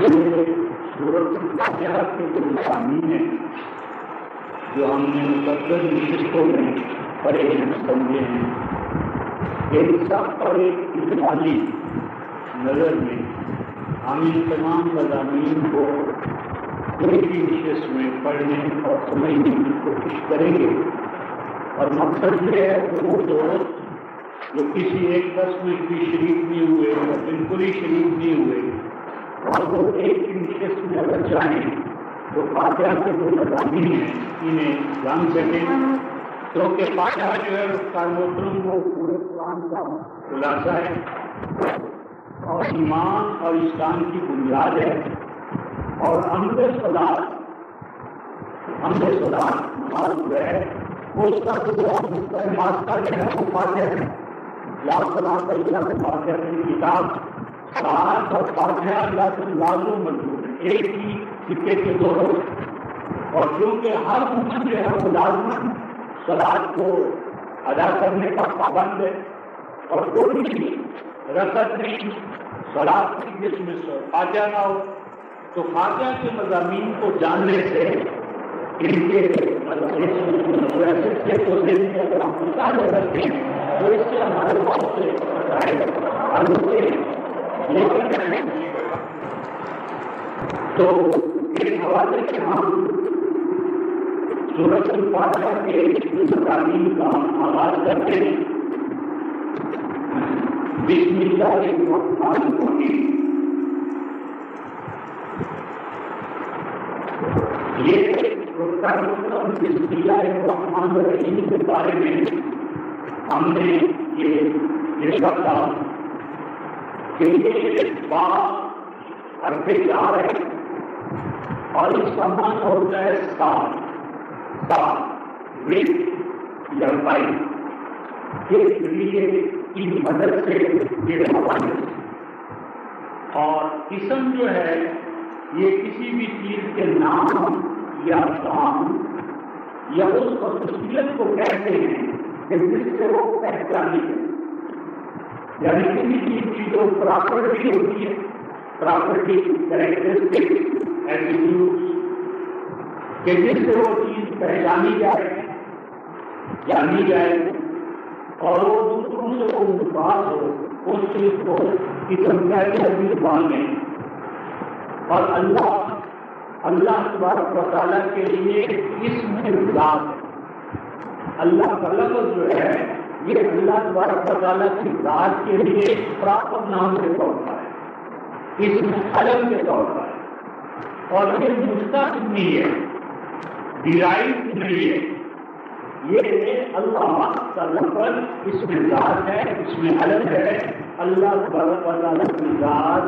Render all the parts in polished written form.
یہ سورۃ الفاتحہ کے جو مضامین ہیں جو ہم نے مقدس نشستوں میں پڑھے ہیں سمجھے ہیں، یہ سب پر ایک اجمالی نظر میں ہم ان تمام مضامین کو ایک ہی نشست میں پڑھنے اور سمجھنے کی کوشش کریں گے۔ اور مقصد یہ ہے کہ وہ دوست جو کسی ایک درس میں بھی شریک نہیں ہوئے اور بالکل ہی شریک نہیں ہوئے اور وہ ایک ہی نشست میں اگر چاہیں تو فاتحہ کے جو مضامین ہیں انہیں جان سکیں، کیونکہ فاتحہ جو ہے اس محترم وہ پورے قرآن کا خلاصہ ہے اور ایمان اور اسلام کی بنیاد ہے، اور حمد صلات جو ہے اس کا ماسٹر جو ہے وہ فاتحہ ہے۔ لا صلاۃ الا بالفاتحہ کی کتاب صلاۃ اور فاتحہ اللہ سے لازم مطلوب ایک ہی سکے کے دو رخ، اور کیونکہ ہر مومن جو ہے وہ لازم صلاۃ کو ادا کرنے کا پابند ہے، اور کوئی بھی رکعت نہیں صلاۃ کی جس میں فاتحہ نہ ہو، تو فاتحہ کے مضامین کو جاننے سے ان کے اگر ہم مطالعہ کرتے ہیں تو اس سے ہمارے بہت سے لیکن تو اس حوالے سے ہم سورۃ الفاتحہ کے مضامین کا آغاز کرتے ہیں۔ بسم اللہ الرحمن الرحیم۔ یہ بسم اللہ الرحمن الرحیم کے بارے میں ہم نے یہ کہا کہ یہ بات حرف جار ہے اور اس کا معنی ہوتا ہے ساتھ لمبائی کے لیے کی مدد سے یہ حوالے، اور قسم جو ہے یہ کسی بھی چیز کے نام یا کام یا اس خصوصیت کو کہتے ہیں کہ جس سے وہ پہچانی ہے، یعنی کسی چیز کی جو پراپرٹی ہوتی ہے، پراپرٹی کریکٹرسٹک ایٹیٹیوڈ کہ جس سے وہ چیز پہچانی جائے جانی جائے اور وہ دوسروں سے وہ مفاد ہو، اس چیز کو قسم کہتے ہیں زبان میں۔ اور اللہ تبارک و تعالیٰ کے لیے اسم ذات ہے، اللہ کا لفظ جو ہے یہ اللہ تبارک و تعالیٰ کی ذات کے لیے پراپر نام کے طور پر ہے، اسم علم کے طور پر ہے، اور یہ مستقل نہیں ہے، ڈیرائیو نہیں ہے، یہ اللہ کا لفظ اسم ذات ہے، اسم علم ہے اللہ تبارک و تعالیٰ کی ذات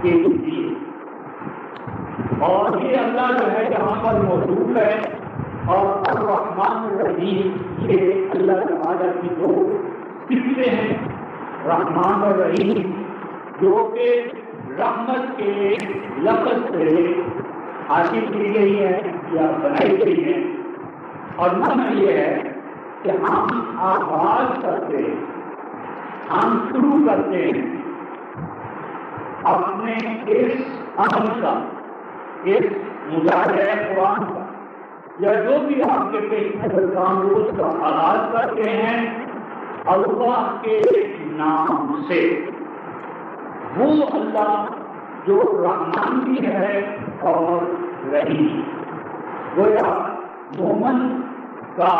کے لیے، اور یہ اللہ جو ہے یہاں پر موجود ہے، اور الرحمن الرحیم یہ اللہ تعالیٰ کی دو صفتیں ہیں، رحمان اور رحیم، جو کہ رحمت کے لفظ سے حاصل کی گئی ہے یا بنائی گئی ہے، اور معنی یہ ہے کہ ہم آغاز کرتے ہیں، ہم شروع کرتے ہیں اپنے اس عمل کا، اس مظاہرہ قرآن کا یا جو بھی آپ کے پیش نظر کام ہو اس کا آغاز کرتے ہیں اللہ کے نام سے، وہ اللہ جو رحمان بھی ہے اور رحیم۔ گویا مومن کا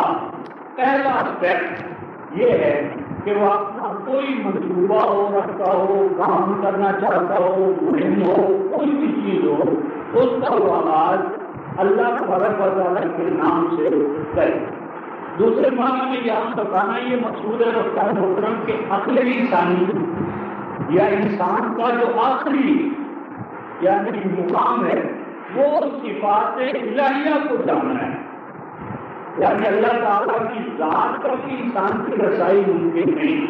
پہلا اسٹیپ یہ ہے کہ وہ اپنا کوئی منصوبہ ہو رکھتا ہو، کام کرنا چاہتا ہو، مہم ہو، کوئی بھی چیز ہو، اس کا وہ آغاز اللہ تبارک و تعالیٰ کے نام سے کرے۔ دوسرے معنی میں یہاں بتانا یہ مقصود ہے رفتار محترم کے عقل انسانی یا انسان کا جو آخری یعنی مقام ہے وہ صفات الہیہ کو جاننا ہے، یعنی اللہ تعالیٰ کی ذات پر بھی انسان کی رسائی ممکن نہیں،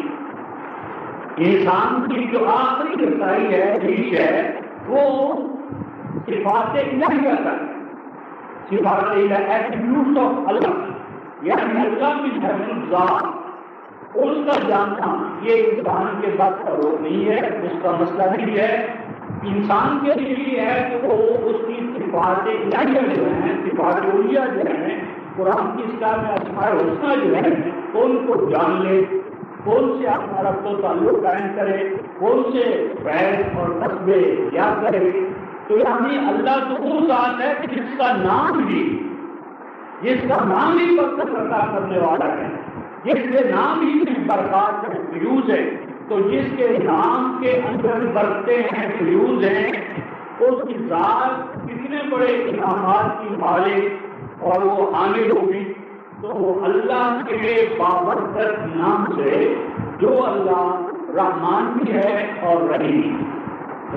انسان کی جو آخری رسائی ہے ریش ہے وہ صفات الہیہ کا ہے، صفات الہیہ ایٹریبیوٹس آف اللہ، یعنی اللہ کی ذات اس کا جاننا یہ انسان کے بات کا روک نہیں ہے، اس کا مسئلہ نہیں ہے، انسان کے لیے یہ ہے کہ وہ اس کی صفات الہیہ جو ہیں، صفات اولیہ جو ہیں، قرآن کی اصطلاح میں اسماء الحسنی جو ہیں، ان کو جان لے، کون سے اپنا رب و تعلق قائم کرے، کون سے فیض اور نسبے یاد کرے۔ تو یعنی اللہ تو وہ ذات ہے کہ جس کا نام بھی برکت عطا کرنے والا ہے، جس کے نام ہی میں برکات ہے، فیوز ہے، تو جس کے نام کے اندر برکتیں ہیں، فیوز ہیں، اس کی ذات کتنے بڑے انعامات کی مالک اور وہ حامل ہوگی۔ تو اللہ کے بابرکت نام سے جو اللہ رحمان بھی ہے اور رحیم،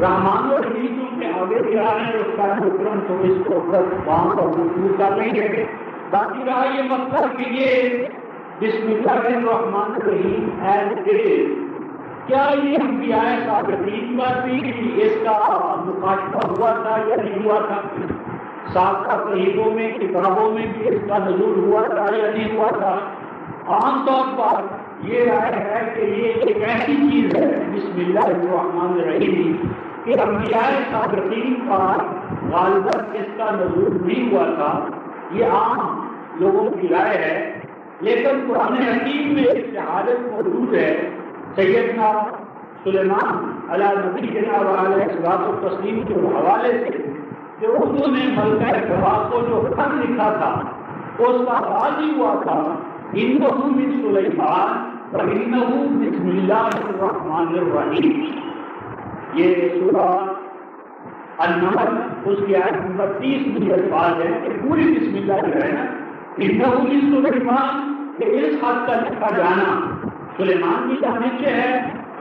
رحمان اور رحیم کے آگے بھی آ رہے ہیں، اس کا حکم تو اس کو وہاں پر مشہور کر رہی ہے۔ باقی رہا یہ مطلب کہ یہ بسم اللہ الرحمن الرحیم ایز اٹ از، کیا یہ انبیاء سابقین پر بھی اس کا مکاشفہ ہوا تھا یا نہیں ہوا تھا؟ سابقہ صحیفوں میں، کتابوں میں بھی اس کا نزول ہوا تھا یا نہیں ہوا تھا؟ عام طور پر یہ رائے ہے کہ یہ ایک ایسی چیز ہے بسم اللہ الرحمن الرحیم کہ انبیاء سابقین پر غالباً اس کا نزول نہیں ہوا تھا، یہ عام لوگوں کی رائے ہے۔ لیکن قرآن حکیم میں اس شہادت موجود ہے سیدنا سلیمان علیہ نبینا وعلیہ الصلاۃ والتسلیم کے حوالے سے کہ اردو میں ملکہ سبا کو جو خط لکھا تھا اس کا آغاز ہی ہوا تھا انہ من سلیمان وانہ بسم اللہ الرحمن الرحیم۔ یہ سورہ النمل اس کی آیت نمبر 30 میں الفاظ ہے کہ پوری بسم اللہ جو ہے نا انہ من سلیمان، کہ اس خط کا لکھا جانا سلیمان کی جانب سے ہے،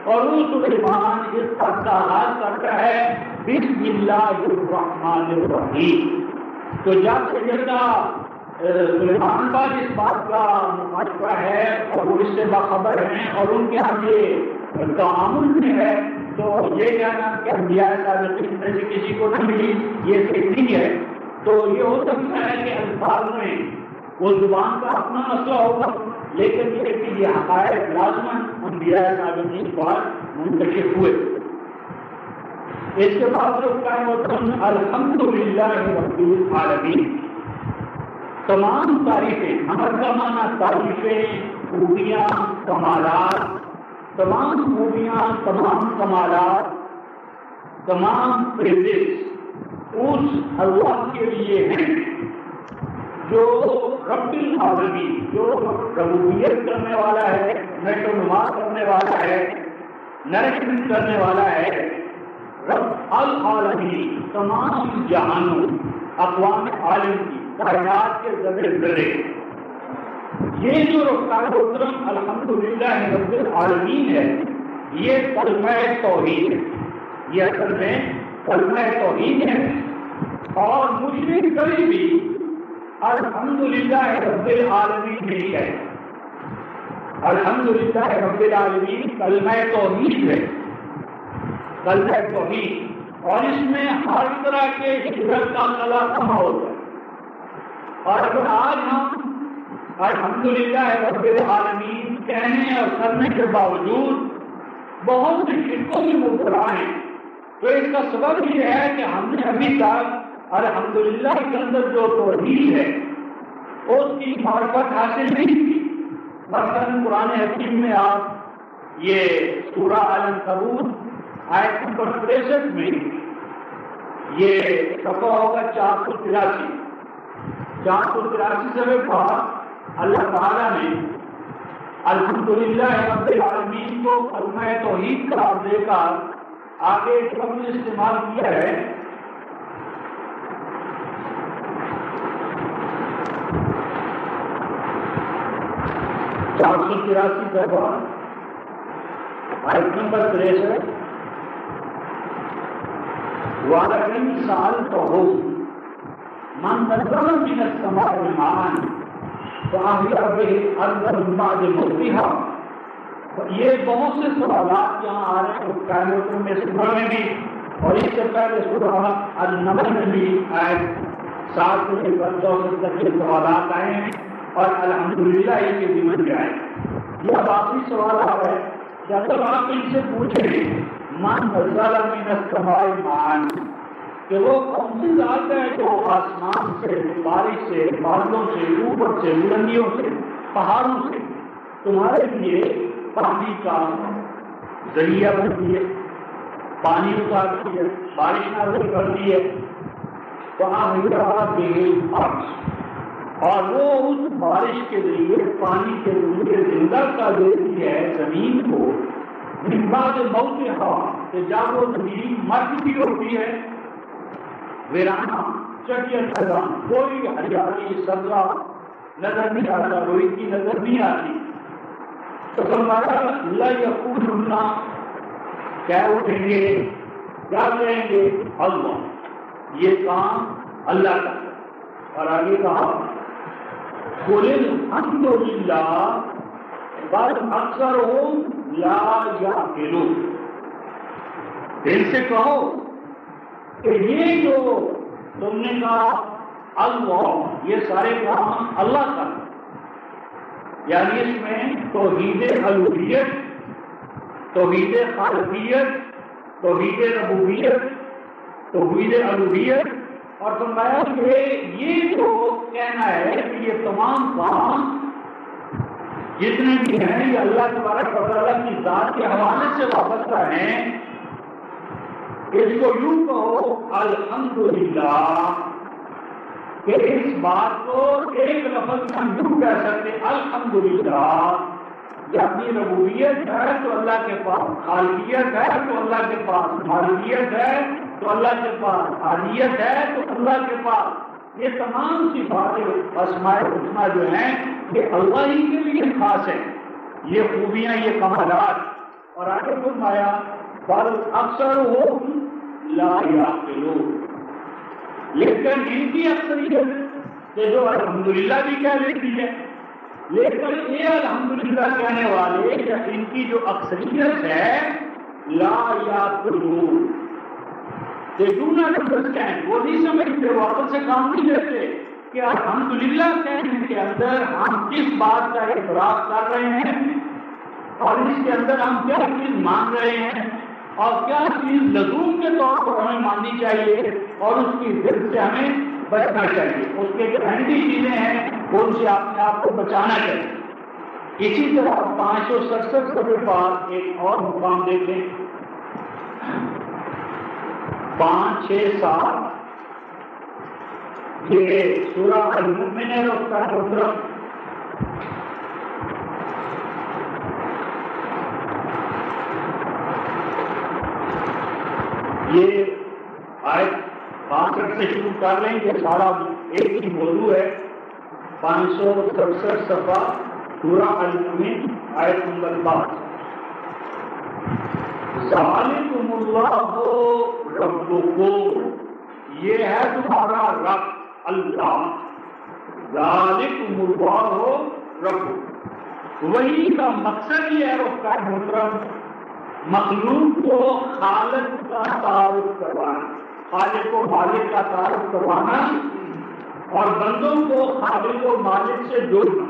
اور وہ سلیمان اس خط کا آغاز کرتا ہے بسم اللہ الرحمن الرحیم۔ تو جب سیدنا سلیمان پر اس بات کا مشورہ ہے اور وہ اس سے باخبر ہیں اور ان کے ہم یہ تعامل بھی ہے، تو یہ کہنا کہ انبیاء سابقین میں سے کسی کو نہیں ملی یہ صحیح نہیں ہے۔ تو یہ ہو سکتا ہے کہ الفاظ میں وہ زبان کا اپنا مسئلہ ہوگا، لیکن یہ حقائق لازماً انبیاء سابقین پر منتشر ہوئے۔ اس کے بعد الحمدللہ رب العالمین، تمام تعریفیں، حمد کا معنی تعریفیں، خوبیاں، کمالات، تمام خوبیاں، تمام کمالات، تمام پریزز اس اللہ کے لیے ہیں جو رب العالمین، جو ربوبیت کرنے والا ہے، نشو و نما کرنے والا ہے، نرشن کرنے والا ہے، رب العالمین، تمام جہانوں، اقوام عالم کی، کائنات کے ذرے ذرے۔ یہ جو رفتار محترم الحمدللہ رب العالمین ہے، یہ کلمہ توحید ہے، یہ اصل میں کلمہ توحید ہے۔ اور مشرک کبھی بھی الحمدللہ رب العالمین نہیں ہے، الحمدللہ رب العالمین کلمہ توحید ہے، کلمہ توحید، اور اس میں ہر طرح کے شرک کا خلا ہوتا ہے۔ اور اگر آج ہم الحمدللہ رب العالمین کہنے اور کرنے کے باوجود بہت سے شرکوں میں مبتلا ہیں، تو اس کا سبب یہ ہے کہ ہم نے ابھی تک الحمدللہ کے اندر جو توحید ہے اس کی معرفت حاصل نہیں کی۔ مثلاً قرآن حکیم میں آپ یہ سورہ العنکبوت آیت نمبر 63 میں یہ صفحہ ہوگا 483 سے بعد اللہ تعالیٰ نے الحمدللہ رب العالمین کو کلمہ توحید قرار دے کر آگے ایک لفظ استعمال کیا ہے، آیت نمبر 63 وَلَئِنْ سَأَلْتَهُمْ مَنْ نَزَّلَ مِنَ السَّمَاءِ مَاءً فَأَحْيَا بِهِ الْأَرْضَ مِنْ بَعْدِ مَوْتِهَا۔ یہ بہت سے سوالات یہاں آ رہے ہیں کائنات میں سورہ میں بھی، اور اس سے پہلے سورہ النمل میں بھی آیت 7 سے لے کر 14 تک کے سوالات آئے ہیں، اور الحمدللہ یہ کے ذمہ میں آئے۔ یہ باقی سوال آ رہا ہے کہ اگر آپ ان سے پوچھیں من نزل من السماء ماء، کہ وہ کون سی ذات ہے جو آسمان سے، بارش سے، بادلوں سے، اوپر سے، بلندیوں سے، پہاڑوں سے تمہارے لیے پانی کا ذریعہ بنتی ہے، پانی اتارتی ہے، بارش نازل کرتی ہے، اور وہ اس بارش کے ذریعے، پانی کے ذریعے زندہ کر دیتی ہے زمین کو، بعد موت ہوا، کہ جب وہ زمین مر چکی ہوتی ہے، ویرانہ، چٹیل میدان، کوئی ہریالی سبزہ نظر نہیں آتا، روئی کی نظر نہیں آتی، تو فرمایا لا یقولون، کیا اٹھیں گے، کیا کہیں گے، اللہ، یہ کام اللہ کا، اور آگے کہا قل الحمد للہ بل اکثرهم لا یعقلون، دل سے کہو کہ یہ جو تم نے کہا اللہ، یہ سارے کام اللہ کا، یعنی اس میں توحید الوہیت، توحید خالقیت، توحید ربوبیت، توحید الوہیت، اور فرمایا کہ یہ جو کہنا ہے کہ یہ تمام کام جتنے بھی ہیں یہ اللہ تبارک و تعالیٰ کی ذات کے حوالے سے وابستہ ہیں، اس کو یوں کہو الحمدللہ، کہ اس بات کو ایک لفظ ہم یوں کہہ سکتے الحمدللہ، کہ اپنی ربوبیت ہے تو اللہ کے پاس، خالقیت ہے تو اللہ کے پاس، مالکیت ہے تو اللہ کے پاس، عالیت ہے تو اللہ کے پاس، یہ تمام صفات اسماء الحسنی جو ہیں یہ اللہ ہی کے لیے خاص ہے، یہ خوبیاں، یہ کمالات، اور آگے فرمایا بل اکثرهم لا یعقلون، لیکن ان کی اکثریت کہ جو الحمدللہ بھی کہہ لیتی ہے، لیکن یہ الحمدللہ کہنے والے ان کی جو اکثریت ہے لا یعقلون، they do not understand، وہ نہیں سمجھتے، وہ عقل سے کام نہیں لیتے کہ الحمدللہ کہنے کے اندر ہم کس بات کا اعتراف کر رہے ہیں، اور اس کے اندر ہم کیا چیز مان رہے ہیں، اور کیا چیز لزوم کے طور پر ہمیں ماننی چاہیے، اور اس کی ضد سے ہمیں بچنا چاہیے، اس کے جو اہمی چیزیں ہیں ان سے اپنے آپ کو بچانا چاہیے۔ اسی طرح 567 صفحے پر ایک اور مقام دیکھیں، 5، 6، 7، یہ سورہ المؤمنون کا حکم، یہ آیت 65 سے شروع کر لیں، یہ سارا ایک ہی موضوع ہے، 567 صفحہ سورہ المؤمن آیت نمبر 5، ذالکم اللہ ربکم، یہ ہے تمہارا رب اللہ، ذالکم اللہ ربکم، وہی کا مقصد یہ ہے اس کا محترم، مخلوق کو خالق کا تعارف کروانا، خالق و مالک کا تعارف کروانا، اور بندوں کو خالق و مالک سے جوڑنا،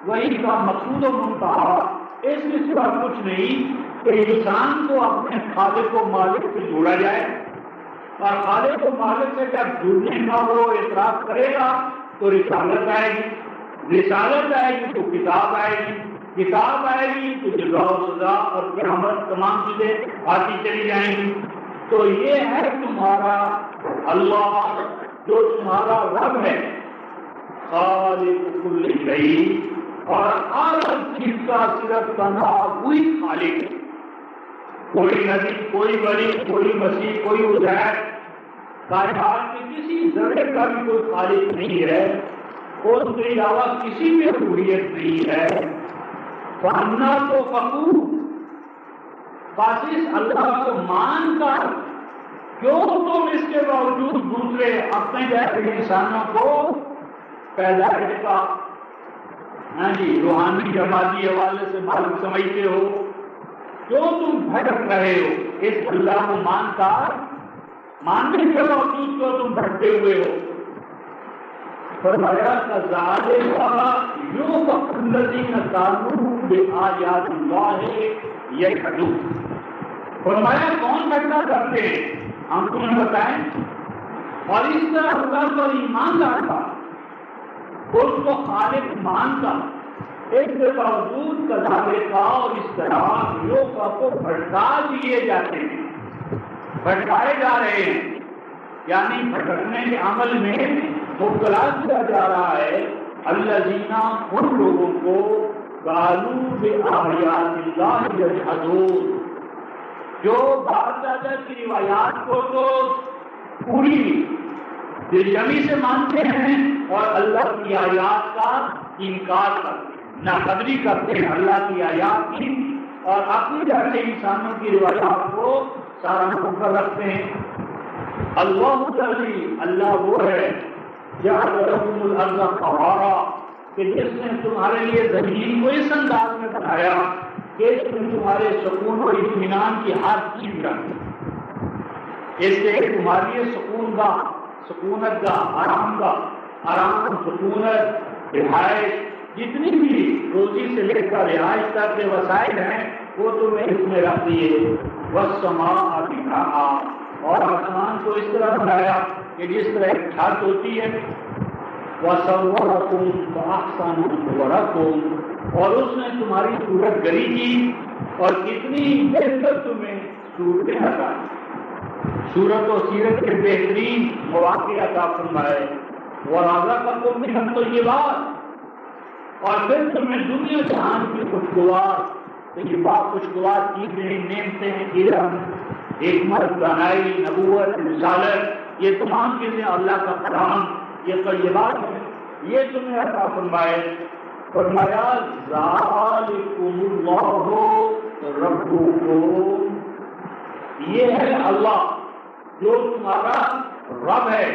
وہی کا مقصود و منتہا، اس میں سوا کچھ نہیں کہ انسان کو اپنے خالق و مالک سے جوڑا جائے، اور خالق و مالک سے جب جڑنے کا وہ اعتراف کرے گا تو رسالت آئے گی، رسالت آئے گی تو کتاب آئے گی، کتاب آئے گی تو جزا و سزا اور قیامت، تمام چیزیں آتی چلی جائیں گی۔ تو یہ ہے تمہارا اللہ جو تمہارا رب ہے، خالق کل شیء، اور ہر چیز کا صرف تنہا وہی خالق ہے، کوئی نبی، کوئی ولی، کوئی مسیح، کوئی عزیر، کائنات کے کسی ذرے کا بھی کوئی خالق نہیں ہے، اور اس کے علاوہ کسی میں الوہیت نہیں ہے۔ فَأَنَّا تُؤْفَكُونَ، بس اس اللہ کو مان کر کیوں تم اس کے باوجود دوسرے اپنے جیسے انسانوں کو پیدائش کا روحانی جماعتی حوالے سے معلوم سمجھتے ہو، کیوں تم بھٹک رہے ہو اس اللہ کو مان کر، ماننے کے باوجود کیوں تم بھٹکے ہوئے ہو؟ فرمایا کذالک یؤفک الذین کانوا بآیات اللہ یجحدون، فرمایا کون بھٹکا کرتے ہیں؟ ہم تمہیں بتائیں. اور اس طرح اللہ پر ایمان لاتا، اس کو خالق مانتا، ایک کے باوجود کذالک اور اس طرح لوگوں کو بھٹکا دیے جاتے ہیں، بھٹکائے جا رہے ہیں، یعنی بھٹکنے کے عمل میں مبتلا کیا جا رہا ہے. الذین ان لوگوں کو قالوا بآیات اللہ یجحدون، جو باپ دادا کی روایات کو تو پوری دلجمی سے مانتے ہیں اور اللہ کی آیات کا انکار کرتے ہیں، ناقدری کرتے ہیں اللہ کی آیات کی، اور اپنی جیسے انسانوں کی روایات کو سارا اوپر رکھتے ہیں. اللہ تعالی، اللہ وہ ہے جعل لکم الارض قرارا، کہ جس نے تمہارے لیے زمین کو اس انداز میں بنایا کہ اس میں تمہارے سکون و اطمینان کی ہر چیز رکھے، اس سے تمہارے لیے سکون کا، سکونت کا، آرام سکونت، رہائش، جتنی بھی روزی سے لے کر رہائش تک کے وسائل ہیں وہ تمہیں اس میں رکھ دیے. والسماء بناء، اور آسمان کو اس طرح بنایا کہ جس طرح ایک چھت ہوتی ہے. وَصَوَّرَكُمْ فَأَحْسَنَ صُوَرَكُمْ، اور اس نے تمہاری صورت گری کی اور کتنی بہتر تمہیں صورتیں عطا کی، صورت و سیرت کے بہترین مواقع عطا فرمائے. وَرَزَقَكُم مِّنَ الطَّيِّبَاتِ، اور پھر تمہیں دنیا جہان کی خوشگوار طیبات، خوشگوار چیزیں، نعمتیں، علم، حکمت، دانائی، نبوت، رسالت، یہ تمام چیزیں اللہ کا کلام، یہ طیبات ہیں، یہ تمہیں عطا فرمائے. فرمایا ذالکم اللہ ربکم، یہ ہے اللہ جو تمہارا رب ہے.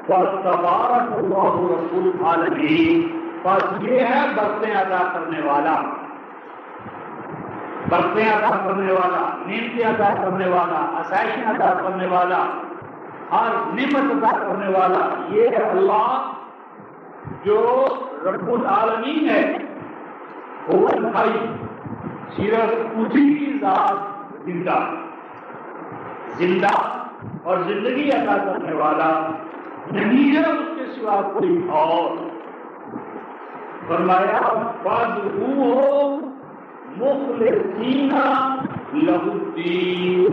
فَتَبَارَكَ اللَّهُ رَبُّ الْعَالَمِينَ، بس یہ ہے برکتیں عطا کرنے والا، برکتیں عطا کرنے والا، نعمتیں عطا کرنے والا، آسائشیں عطا کرنے والا، ہر نعمت عطا کرنے والا. یہ ہے اللہ جو رب العالمین ہے. وہ الحی، صرف اسی کی ذات زندہ، زندہ اور زندگی عطا کرنے والا نہیں ہے اس کے سوا کوئی اور. فرمایا فَادْعُوهُ مُخْلِصِينَ لَهُ الدِّينَ،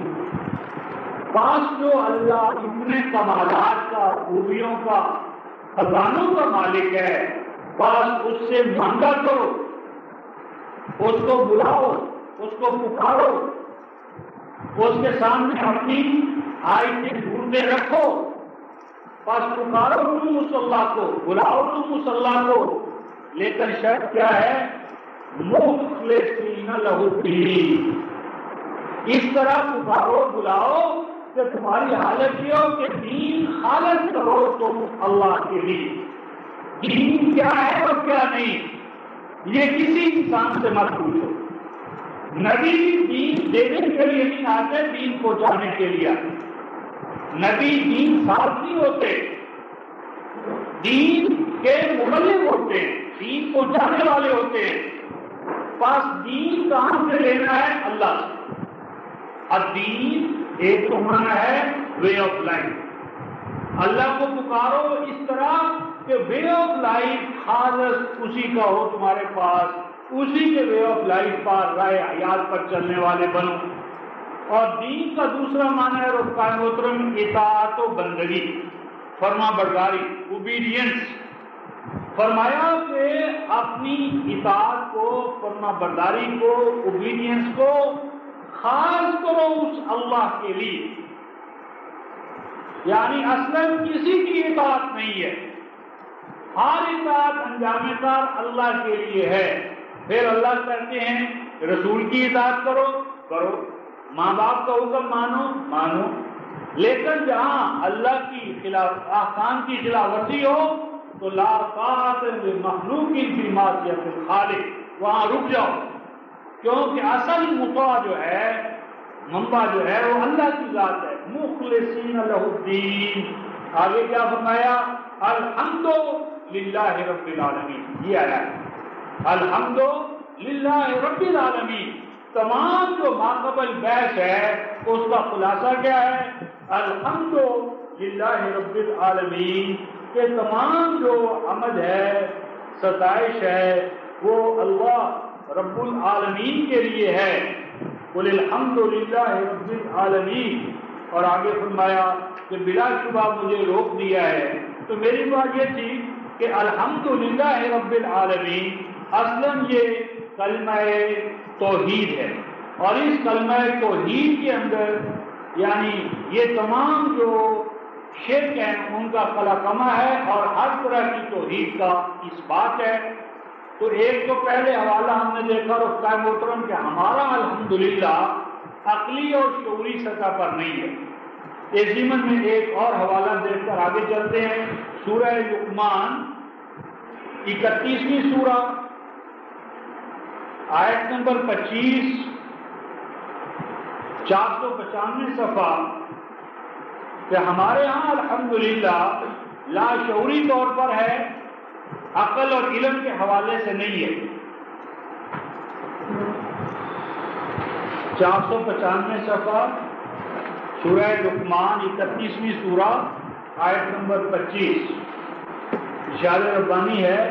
پاس جو اللہ اتنے کمالات کا، خوبیوں کا، خزانوں کا مالک ہے، پاس اس سے مانگا کرو، اس کو بلاؤ، اس کو پکارو، اس کے سامنے اپنی آیتیں ڈھونڈتے رکھو. پس پکارو تم مصاللہ کو، بلاؤ تم مصاللہ کو، لیکن شرط کیا ہے؟ مخلصین لہ الدین، اس طرح پکارو، بلاؤ کہ تمہاری حالت یہ ہو کہ دین خالص کرو تم اللہ کے لیے. دین کیا ہے اور کیا نہیں، یہ کسی انسان سے مت پوچھو. نبی دین دینے کے لیے نہیں آتے، دین پہنچانے کے لیے آتے. نبی دین صاحب نہیں ہوتے، دین کے مبلغ ہوتے ہیں، دین پہنچانے والے ہوتے ہیں. پاس دین کہاں سے لینا ہے؟ اللہ سے. الدین ایک تو معنی ہے وے آف لائف، اللہ کو پکارو اس طرح کہ وے آف لائف خالص اسی کا ہو تمہارے پاس، اسی کے وے آف لائف پر، راہ حیات پر چلنے والے بنو. اور دین کا دوسرا معنی ہے رکن محترم اطاعت و بندگی، فرما برداری، اوبیڈینس. فرمایا کہ اپنی اطاعت کو، فرما برداری کو، اوبیڈینس کو خاص کرو اس اللہ کے لیے. یعنی اصلاً کسی کی اطاعت نہیں ہے، ہر اطاعت انجام کار اللہ کے لیے ہے. پھر اللہ کہتے ہیں رسول کی اطاعت کرو، کرو، ماں باپ کا حکم مانو، مانو. لیکن جہاں اللہ کی خلاف احکام کی خلاف ورزی ہو تو لا طاعت لمخلوق فی معصیت الخالق، وہاں رک جاؤ، کیونکہ اصل مطاع جو ہے، منبع جو ہے وہ اللہ کی ذات ہے. مخلصین لہ الدین. آگے کیا فرمایا؟ الحمد للہ رب العالمین. یہ آیا ہے الحمد للہ رب العالمین، تمام جو ماقبل بحث ہے اس کا خلاصہ کیا ہے؟ الحمد للہ رب العالمین، کہ تمام جو حمد ہے، ستائش ہے، وہ اللہ رب العالمین کے لیے ہے۔ قل الحمد للہ رب العالمین، اور آگے فرمایا کہ بلا شبہ مجھے روک دیا ہے۔ تو میری بات یہ تھی کہ الحمد للہ رب العالمین اصلاً یہ کلمہ توحید ہے، اور اس کلمہ توحید کے اندر یعنی یہ تمام جو شرک ہیں ان کا قلقمہ ہے اور ہر طرح کی توحید کا اس بات ہے۔ تو ایک تو پہلے حوالہ ہم نے دیکھا رفتہ محترم کہ ہمارا الحمدللہ عقلی اور شعوری سطح پر نہیں ہے۔ اس ضمن میں ایک اور حوالہ دیکھ کر آگے چلتے ہیں۔ سورہ لقمان 31ویں سورہ آیت نمبر 25، 495 صفحہ، کہ ہمارے ہاں الحمدللہ لاشعوری طور پر ہے، عقل اور علم کے حوالے سے نہیں ہے۔ 495 صفحہ سورہ لقمان 31ویں سورہ آیت نمبر 25، اشارہ ربانی ہے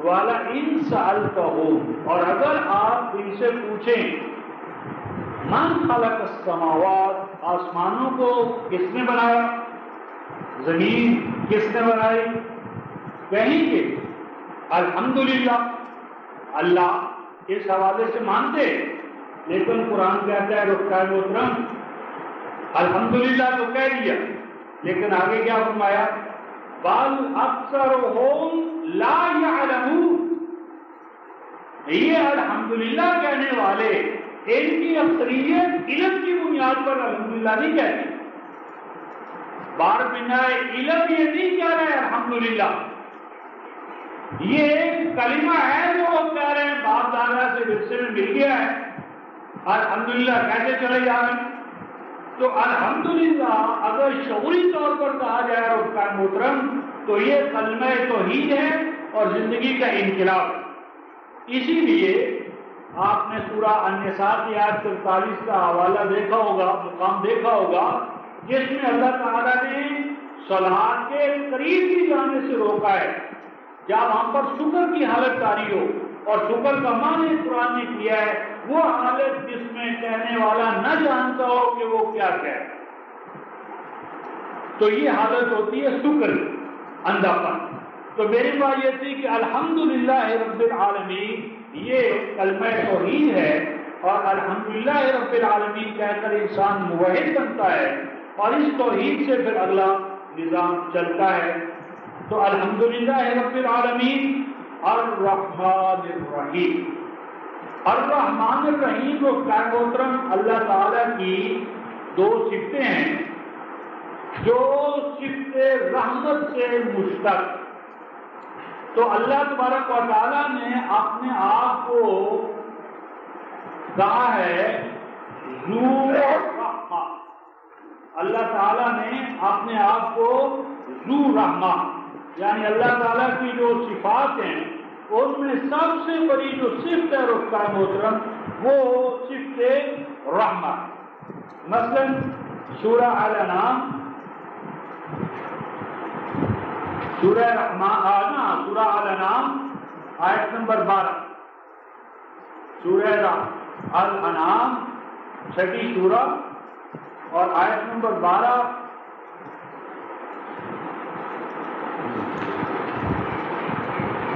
وَلَئِن سَأَلْتَهُمْ، اور اگر آپ ان سے پوچھیں من خلق السماوات، آسمانوں کو کس نے بنایا، زمین کس نے بنائی، کہیں گے الحمدللہ، اللہ اس حوالے سے مانتے، لیکن قرآن کہتا ہے رکھتا ہے محترم الحمدللہ تو کہہ دیا، لیکن آگے کیا فرمایا؟ بل اکثرهم لا يعلمون، یہ الحمدللہ کہنے والے ان کی اکثریت علم کی بنیاد پر الحمدللہ نہیں کہتی، بار بنا علم یہ نہیں کہہ رہے الحمدللہ، یہ ایک کلمہ ہے جو وہ کہہ رہے ہیں باپ دادا سے ورثے میں مل گیا ہے، الحمدللہ کہتے چلے جا رہے ہیں۔ تو الحمدللہ اگر شعوری طور پر کہا جائے اور کا محترم تو یہ کلمہ توحید ہے اور زندگی کا انقلاب ہے۔ اسی لیے آپ نے سورہ النساء کی آیت 43 کا حوالہ دیکھا ہوگا، مقام دیکھا ہوگا، جس میں اللہ تعالیٰ نے صلاۃ کے قریب بھی جانے سے روکا ہے۔ جب ہم پر شکر کی حالت طاری ہو، اور شکر کا معنی قرآن نے کیا ہے وہ حالت جس میں کہنے والا نہ جانتا ہو کہ وہ کیا کہے، تو یہ حالت ہوتی ہے شکر اندھا پن۔ تو میری بات یہ تھی کہ الحمدللہ رب العالمین یہ کلمہ توحید ہے، اور الحمدللہ رب العالمین کہہ کر انسان موحد بنتا ہے، اور اس توحید سے پھر اگلا نظام چلتا ہے۔ تو الحمدللہ رب العالمین الرحمن الرحیم، الرحمن الرحیم و محترم اللہ تعالیٰ کی دو صفتیں ہیں جو صفت رحمت سے مشتق۔ تو اللہ تبارک و تعالیٰ نے اپنے آپ کو کہا ہے ذو رحمہ، اللہ تعالیٰ نے اپنے آپ کو ذو رحمہ، یعنی اللہ تعالیٰ کی جو صفات ہیں ان میں سب سے بڑی جو صفت ہے رکھتا ہے محترم وہ صفت رحمہ۔ مثلا سورہ الانعام، سورہ الانعام آیت نمبر 12، سورہ الانعام 6 سورہ اور آیت نمبر 12،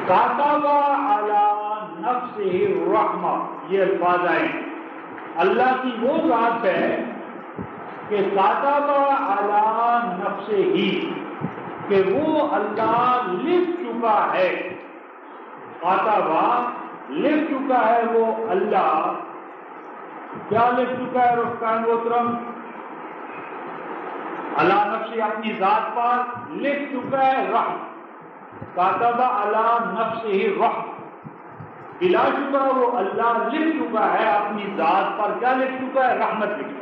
کاتب علی نفسہ الرحمہ، یہ الفاظ آئے۔ اللہ کی وہ ذات ہے کہ کاتب علی نفسہ ہی، کہ وہ اللہ لکھ چکا ہے، کاتبہ لکھ چکا ہے وہ اللہ، کیا لکھ چکا ہے رفقان محترم؟ اللہ نفسی اپنی ذات پر لکھ چکا ہے رحم، کاتب علی نفسہ رحم، بلا شبہ وہ اللہ لکھ چکا ہے اپنی ذات پر، کیا لکھ چکا ہے؟ رحمت لکھ چکا ہے۔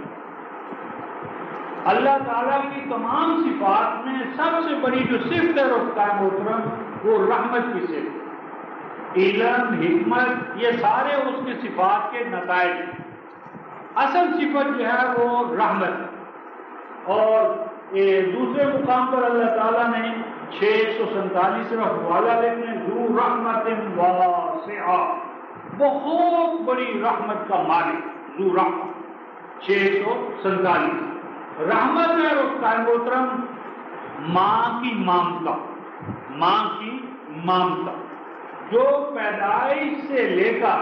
اللہ تعالیٰ کی تمام صفات میں سب سے بڑی جو صفت ہے رفقان محترم وہ رحمت کی صفت، علم، حکمت، یہ سارے اس کی صفات کے نتائج ہیں۔ اصل صفت جو ہے وہ رحمت، اور دوسرے مقام پر اللہ تعالیٰ نے 647 حوالہ لکھنے ذو رحمت واسعہ، بہت بڑی رحمت کا مالک، ذو رحمت 647 رحمت ہے۔ اور محترم ماں کی ممتا، ماں کی ممتا جو پیدائش سے لے کر،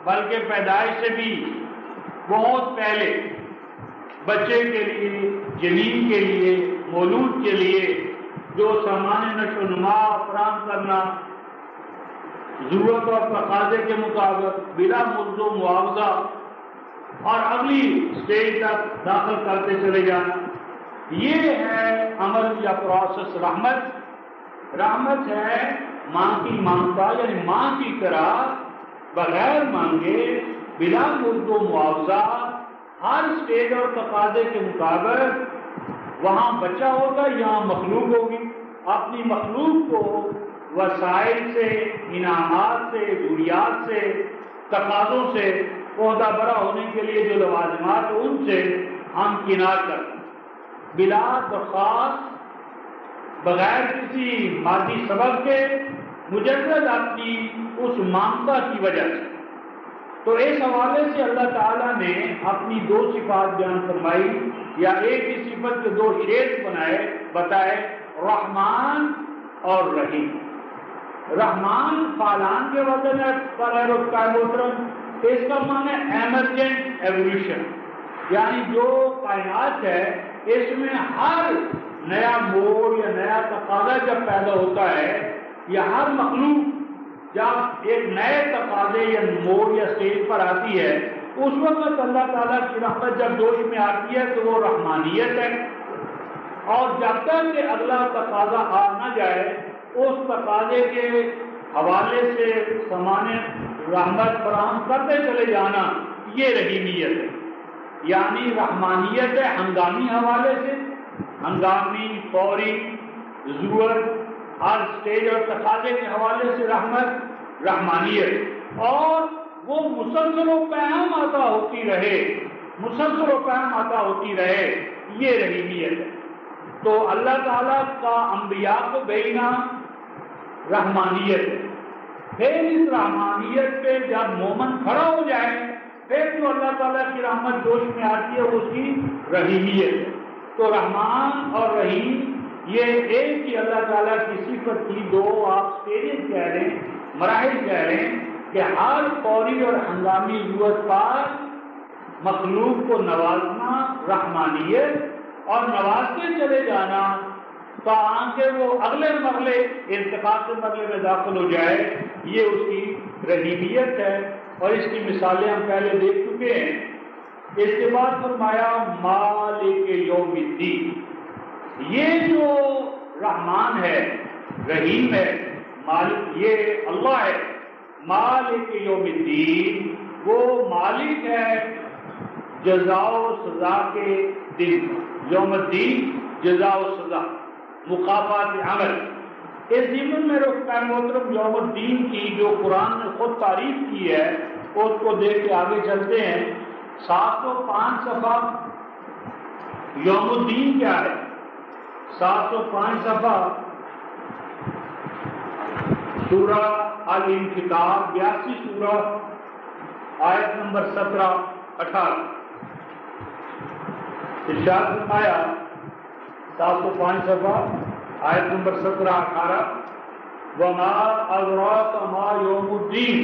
بلکہ پیدائش سے بھی بہت پہلے بچے کے لیے، جنین کے لیے، مولود کے لیے جو سامان نشو و نما فراہم کرنا، ضرورت اور تقاضے کے مطابق بلا مزد و معاوضہ اور اگلی سٹیج تک داخل کرتے چلے جانا، یہ ہے عمل یا پروسیس رحمت۔ رحمت ہے ماں کی ممتا، یعنی ماں کی طرح بغیر مانگے بلا مزد و معاوضہ ہر سٹیج اور تقاضے کے مطابق وہاں بچہ ہوگا، یہاں مخلوق ہوگی، اپنی مخلوق کو وسائل سے، انعامات سے، ضروریات سے، تقاضوں سے، عہدہ برا ہونے کے لیے جو لوازمات ہیں ان سے ہم کنار کرتے ہیں، بلا درخواست، بغیر کسی مادی سبب کے، مجرد اپنی اس ممتا کی وجہ سے۔ تو اس حوالے سے اللہ تعالیٰ نے اپنی دو صفات بیان فرمائی، یا ایک ہی صفت کے دو شیڈ بتائے، رحمان اور رحیم۔ رحمان فعلان کے وزن ہے محترم، اس کا معنی ہے ایمرجنٹ ایولیوشن، یعنی جو کائنات ہے اس میں ہر نیا موڑ یا نیا تقاضا جب پیدا ہوتا ہے، یا ہر مخلوق جب ایک نئے تقاضے یا موڑ یا سٹیج پر آتی ہے، اس وقت اللہ تعالیٰ کی رحمت جب جوش میں آتی ہے تو وہ رحمانیت ہے، اور جب تک کہ اگلا تقاضا آ نہ جائے اس تقاضے کے حوالے سے سامان رحمت فراہم کرتے چلے جانا، یہ رحیمیت ہے۔ یعنی رحمانیت ہے ہنگامی حوالے سے، ہنگامی، فوری، ضرورت، ہر سٹیج اور تقاضے کے حوالے سے رحمت، رحمانیت، اور وہ مسلسل و قائم عطا ہوتی رہے، مسلسل و قائم عطا ہوتی رہے، یہ رحیمیت ہے۔ تو اللہ تعالیٰ کا انبیاء کو بھیجنا رحمانیت ہے۔ پھر اس رحمانیت پہ جب مومن کھڑا ہو جائے پھر جو اللہ تعالیٰ کی رحمت جوش میں آتی ہے اس کی رحیمیت ہے۔ تو رحمان اور رحیم یہ ایک ہی اللہ تعالیٰ کی صفت کی دو آپ سٹیجز کہہ رہے ہیں، مراحل کہہ رہے ہیں، کہ ہر فوری اور ہنگامی ضرورت پر مخلوق کو نوازنا رحمانیت، اور نوازتے چلے جانا تاکہ وہ اگلے مرحلے ارتقاء کے مرحلے میں داخل ہو جائے، یہ اس کی رحیمیت ہے۔ اور اس کی مثالیں ہم پہلے دیکھ چکے ہیں۔ اس کے بعد فرمایا مالک یوم الدین، یہ جو رحمان ہے، رحیم ہے، مالک یہ اللہ ہے، مالک یوم الدین وہ مالک ہے جزا و سزا کے دن، یوم الدین جزا و سزا، مقابلات عمل۔ اس ضمن میں محترم یوم الدین کی جو قرآن نے خود تعریف کی ہے اس کو دیکھ کے آگے چلتے ہیں۔ 705 صفحہ یوم الدین کیا ہے، 705 صفحہ سورہ الانفطار 82 سورہ آیت نمبر 17-18 ارشاد فرمایا، 705 صفحہ آیت نمبر 17-18 وما ادراک ما یوم الدین،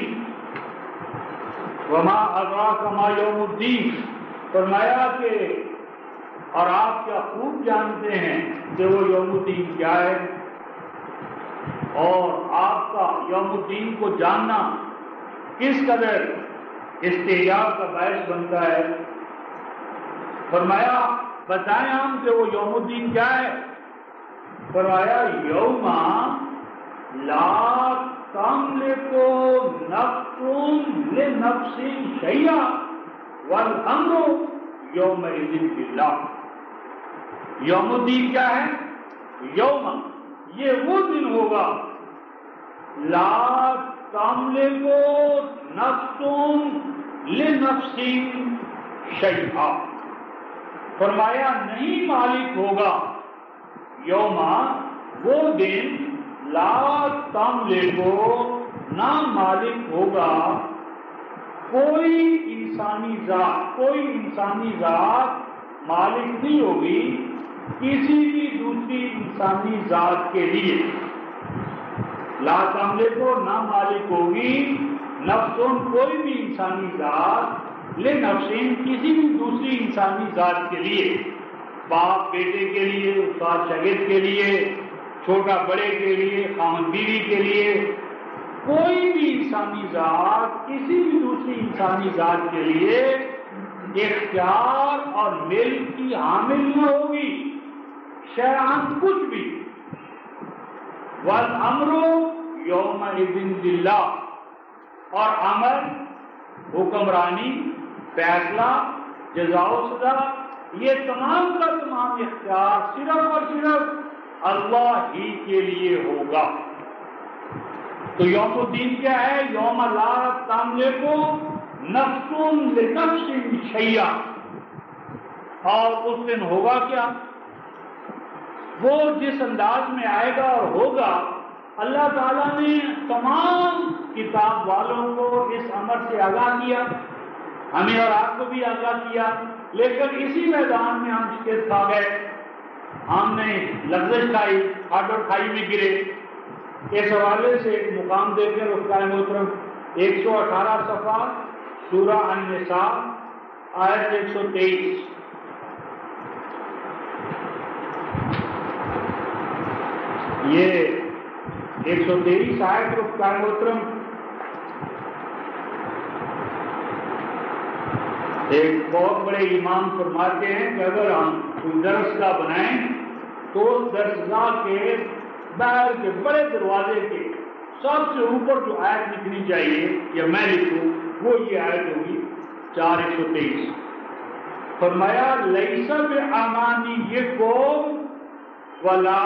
وما ادراک ما یوم الدین، فرمایا کہ اور آپ کیا خوب جانتے ہیں کہ وہ یوم الدین کیا ہے، اور آپ کا یوم الدین کو جاننا کس قدر استعجاب کا باعث بنتا ہے۔ فرمایا بتائیں ہم کہ وہ یوم الدین کیا ہے، فرمایا یوم لا تملک نفس لنفس شیئا والامر یومئذ للہ۔ یوم الدین کیا ہے، یوم یہ وہ دن ہوگا لا تملک نفس لنفس شیئا، فرمایا نہیں مالک ہوگا یوما وہ دن لا تملکو نہ مالک ہوگا کوئی انسانی ذات مالک نہیں ہوگی کسی بھی دوسری انسانی ذات کے لیے. لا تملکو نہ مالک ہوگی نفسن کوئی بھی انسانی ذات لنفسن کسی بھی دوسری انسانی ذات کے لیے، باپ بیٹے کے لیے، استاد شاگرد کے لیے، چھوٹا بڑے کے لیے، خاوند بیوی کے لیے، کوئی بھی انسانی ذات کسی بھی دوسری انسانی ذات کے لیے اختیار اور ملک کی حامل نہ ہوگی شیئاً کچھ بھی. والامر یومئذ للہ، اور امر حکمرانی فیصلہ جزا و سزا یہ تمام کا تمام اختیار صرف اور صرف اللہ ہی کے لیے ہوگا. تو یوم الدین کیا ہے؟ یوم لا تملک نفس لنفس شیئا. اور اس دن ہوگا کیا؟ وہ جس انداز میں آئے گا اور ہوگا، اللہ تعالیٰ نے تمام کتاب والوں کو اس امر سے آگاہ کیا، ہمیں اور آپ کو بھی آگاہ کیا، لیکن اسی میدان میں ہم شکست کھا گئے، ہم نے لغزش کھائی، ہاتھ اور کھائی میں گرے. اس حوالے سے ایک مقام دیکھیں رفقائے محترم، 118 صفحہ سورہ النساء آیت 123. یہ 123 آیت رفقائے محترم ایک بہت بڑے امام فرماتے ہیں کہ اگر ہم کوئی درسگاہ بنائیں تو درسگاہ کے باہر کے بڑے دروازے کے سب سے اوپر جو آیت لکھنی چاہیے یا میں لکھوں وہ یہ آیت ہوگی 4:123. فرمایا لیس بامانیکم ولا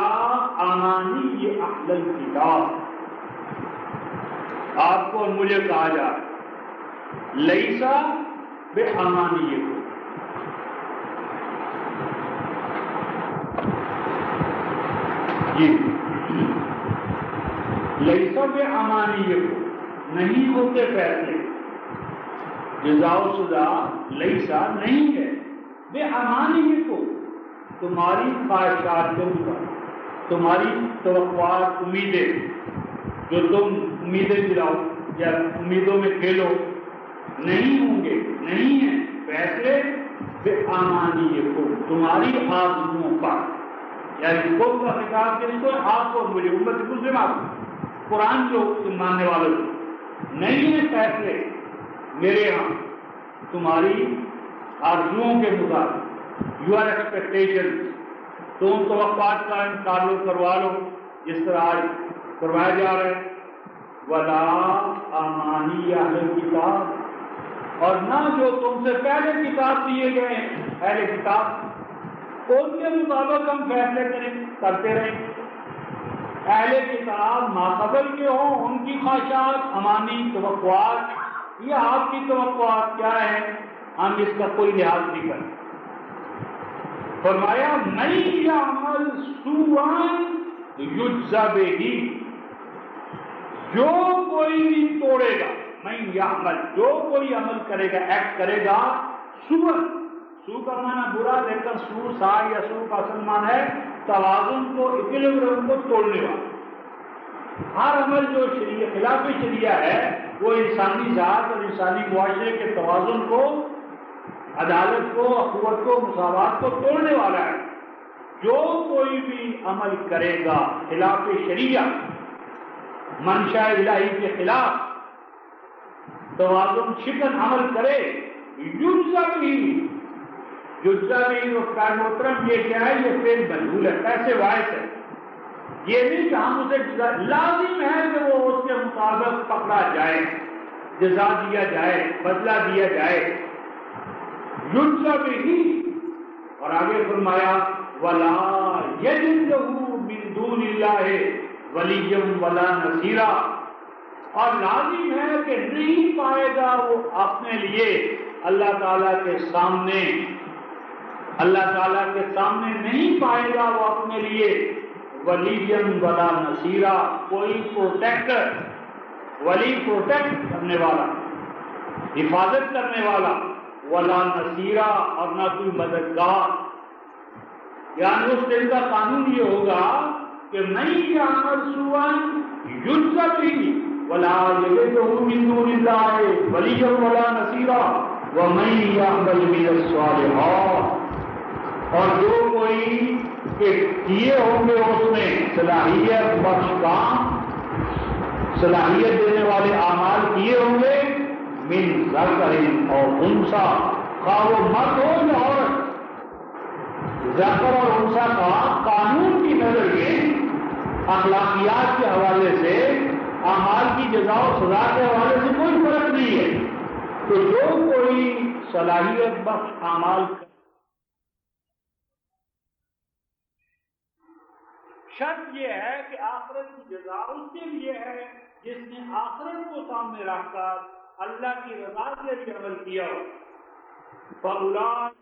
امانی اہل الکتاب. آپ کو اور مجھے کہا جا لیس بامانیکم، جی لیسا بامانیکم نہیں ہوتے فیصلے، جزا و سزا لیسا نہیں ہے بامانیکم تمہاری خواہشات کے مطابق، تمہاری توقعات امیدیں جو تم امیدیں دلاؤ یا امیدوں میں کھیلو نہیں ہوں گے، نہیں ہیں فیصلے بامانیکم تمہاری آرزوؤں پر. یعنی خود کا خطاب کے لیے آپ کو مجھے امت مسلمات قرآن جو تم ماننے والوں نہیں ہے فیصلے میرے یہاں تمہاری آرزوؤں کے مطابق، یور ایکسپیکٹیشن، تم توقعات کا تعلق کروا لو جس طرح آج کروایا جا رہا ہے. ولا امانی اہل کتاب، اور نہ جو تم سے پہلے کتاب دیے گئے ہیں اہل کتاب ان کے مطابق ہم فیصلے کرتے رہیں. اہل کتاب ماقبل کے ہوں ان کی خواہشات امانی توقعات یا آپ کی توقعات کیا ہے ہم اس کا کوئی لحاظ نہیں کرتے. فرمایا من یعمل سوءا یجزا بہ، جو کوئی بھی توڑے گا، من یعمل جو کوئی عمل کرے گا، ایکٹ کرے گا، سوء سو کا معنی برا، لیکن سو سا یا سو کا اصل معنی ہے توازن کو، اکولیبریم کو توڑنے والا. ہر عمل جو خلاف شریعہ ہے وہ انسانی ذات اور انسانی معاشرے کے توازن کو، عدالت کو، اخوت کو، مساوات کو توڑنے والا ہے. جو کوئی بھی عمل کرے گا خلاف شریعہ، منشاء الہی کے خلاف توازن شکن عمل کرے، یجزا بھی وقار محترم یہ کیا ہے؟ یہ فعل مجہول ہے، پیسے واحد ہے. یہ نہیں کہ ہم اسے لازم ہے کہ وہ اس کے مطابق پکڑا جائے، جزا دیا جائے، بدلہ دیا جائے. یجزا بھی، اور آگے فرمایا ولا یجد لہ من دون اللہ ولی ولا نصیرا، اور لازم ہے کہ نہیں پائے گا وہ اپنے لیے اللہ تعالیٰ کے سامنے نہیں پائے گا وہ اپنے لیے ولیًا ولا نصیرا، کوئی پروٹیکٹر، ولی پروٹیکٹ کرنے والا، حفاظت کرنے والا، ولا نصیرا اور نہ کوئی مددگار۔ یعنی اس دن کا قانون یہ ہوگا کہ من یعمل سوءا یجز به ولا یجد له من دون اللہ ولیا ولا نصیرا ومن یعمل من الصالحات، اور جو کوئی کہ کیے ہوں گے اس میں صلاحیت بخش کام، صلاحیت دینے والے اعمال کیے ہوں گے، من ذکر اور انثی، خواہ وہ مرد ہو یا عورت، ذکر اور انثی کا قانون کی نظر میں اخلاقیات کے حوالے سے، اعمال کی جزا و سزا کے حوالے سے کوئی فرق نہیں ہے۔ تو جو کوئی صلاحیت بخش اعمال، شرط یہ ہے کہ آخرت کی جزا اس کے لیے ہے جس نے آخرت کو سامنے رکھ کر اللہ کی رضا کے لیے عمل کیا ہو۔ فَأُولَٰئِکَ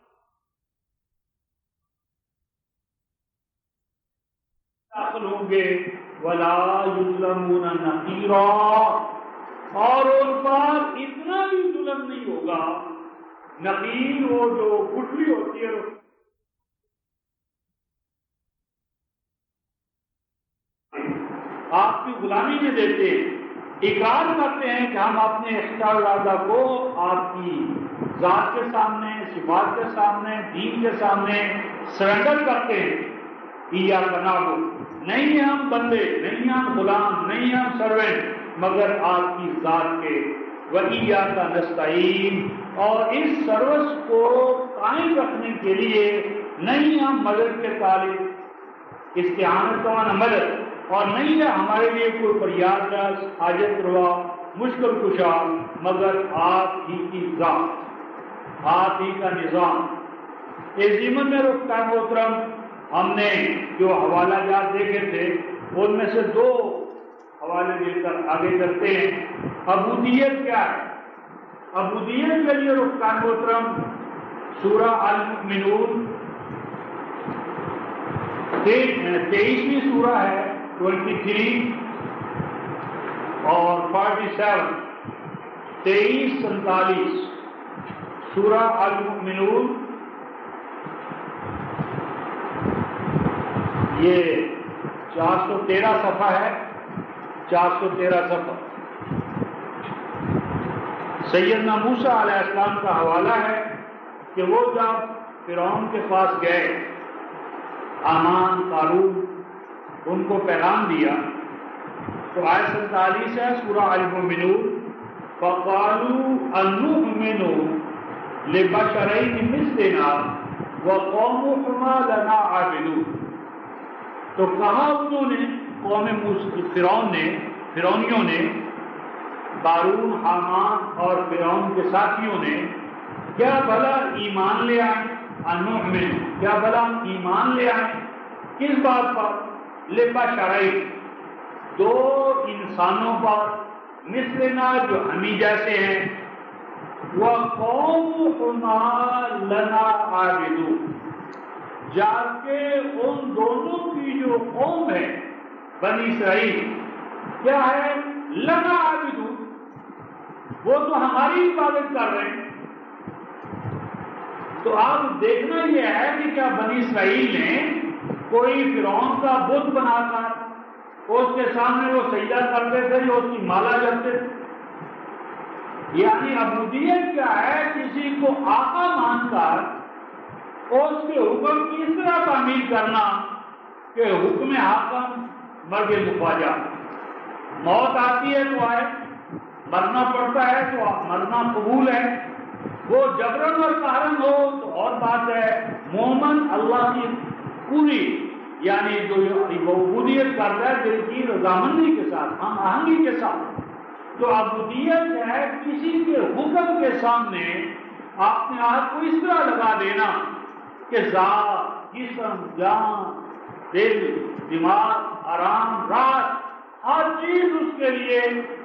داخل ہوں گے وَلَا يُظْلَمُونَ نَقِيرًا، اور ان پر اتنا بھی ظلم نہیں ہوگا۔ نقیر وہ جو گٹھلی ہوتی ہے، آپ کی غلامی میں دیتے اقرار کرتے ہیں کہ ہم اپنے اختیار ارادہ کو آپ کی ذات کے سامنے، صفات کے سامنے، دین کے سامنے سرنڈر کرتے ہیں۔ ایاک نعبد، نہیں ہم بندے، نہیں ہم غلام، نہیں ہم سرونٹ، مگر آپ کی ذات کے۔ وَإِيَّاكَ نَسْتَعِينُ، اور اس سروس کو قائم رکھنے کے لیے نہیں ہم مدد کے طالب، استعانت کا معنی مدد، اور نہیں ہے ہمارے لیے کوئی فریاد رس، حاجت روا، مشکل کشا، مگر آپ ہی کی ذات، آپ ہی کا نظام۔ اس ضمن میں رکن محترم ہم نے جو حوالہ جات دیکھے تھے ان میں سے دو حوالے دے کر آگے چلتے ہیں۔ عبودیت کیا ہے؟ عبودیت کے لیے رکن محترم سورہ المؤمنون 23ویں سورہ ہے، 23 اور 47، 23-47 سورہ المؤمنون، یہ 413 صفحہ ہے، 413 صفحہ۔ سیدنا موسیٰ علیہ السلام کا حوالہ ہے کہ وہ جب فرعون کے پاس گئے، حامان، قارون، ان کو پیغام دیا، تو آیت 47 ہے سورہ المؤمنون، فَقَالُوا أَنُؤْمِنُ لِبَشَرَيْنِ مِثْلِنَا وَقَوْمُهُمَا لَنَا عَابِدُونَ۔ تو کہا انہوں نے، قوم فرعونیوں نے، قارون، حامان اور فرعون کے ساتھیوں نے، کیا بھلا ایمان لے آئیں، انؤمن، کیا بھلا ایمان لے آئیں کس بات پر؟ لبشرین، دو انسانوں پر، مثلنا جو ہمیں جیسے ہیں، وقومہما لنا عابدون، جبکہ ان دونوں کی جو قوم ہے بنی اسرائیل کیا ہے؟ لنا عابدون، وہ تو ہماری عبادت کر رہے ہیں۔ تو اب دیکھنا یہ ہے کہ کیا بنی اسرائیل نے کوئی فرعون کا بت بنا کر اس کے سامنے وہ سجدہ کرتے تھے جو اس کی مالا جپتے تھے؟ یعنی عبودیت کیا ہے؟ کسی کو آقا مان کر اس کے حکم کی اس طرح تعمیل کرنا کہ حکم حاکم مرگ مفاجہ، موت آتی ہے تو آئے، مرنا پڑتا ہے تو مرنا قبول ہے، وہ جبرن اور قہرن ہو تو اور بات ہے۔ مومن اللہ کی پوری یعنی جو عبودیت کرتا ہے دل کی رضامندی کے ساتھ، ہم آہنگی کے ساتھ۔ تو عبودیت ہے کسی کے حکم کے سامنے اپنے آپ کو اس طرح لگا دینا کہ ذات، جسم، جان، دل، دماغ، آرام، رات، ہر چیز اس کے لیے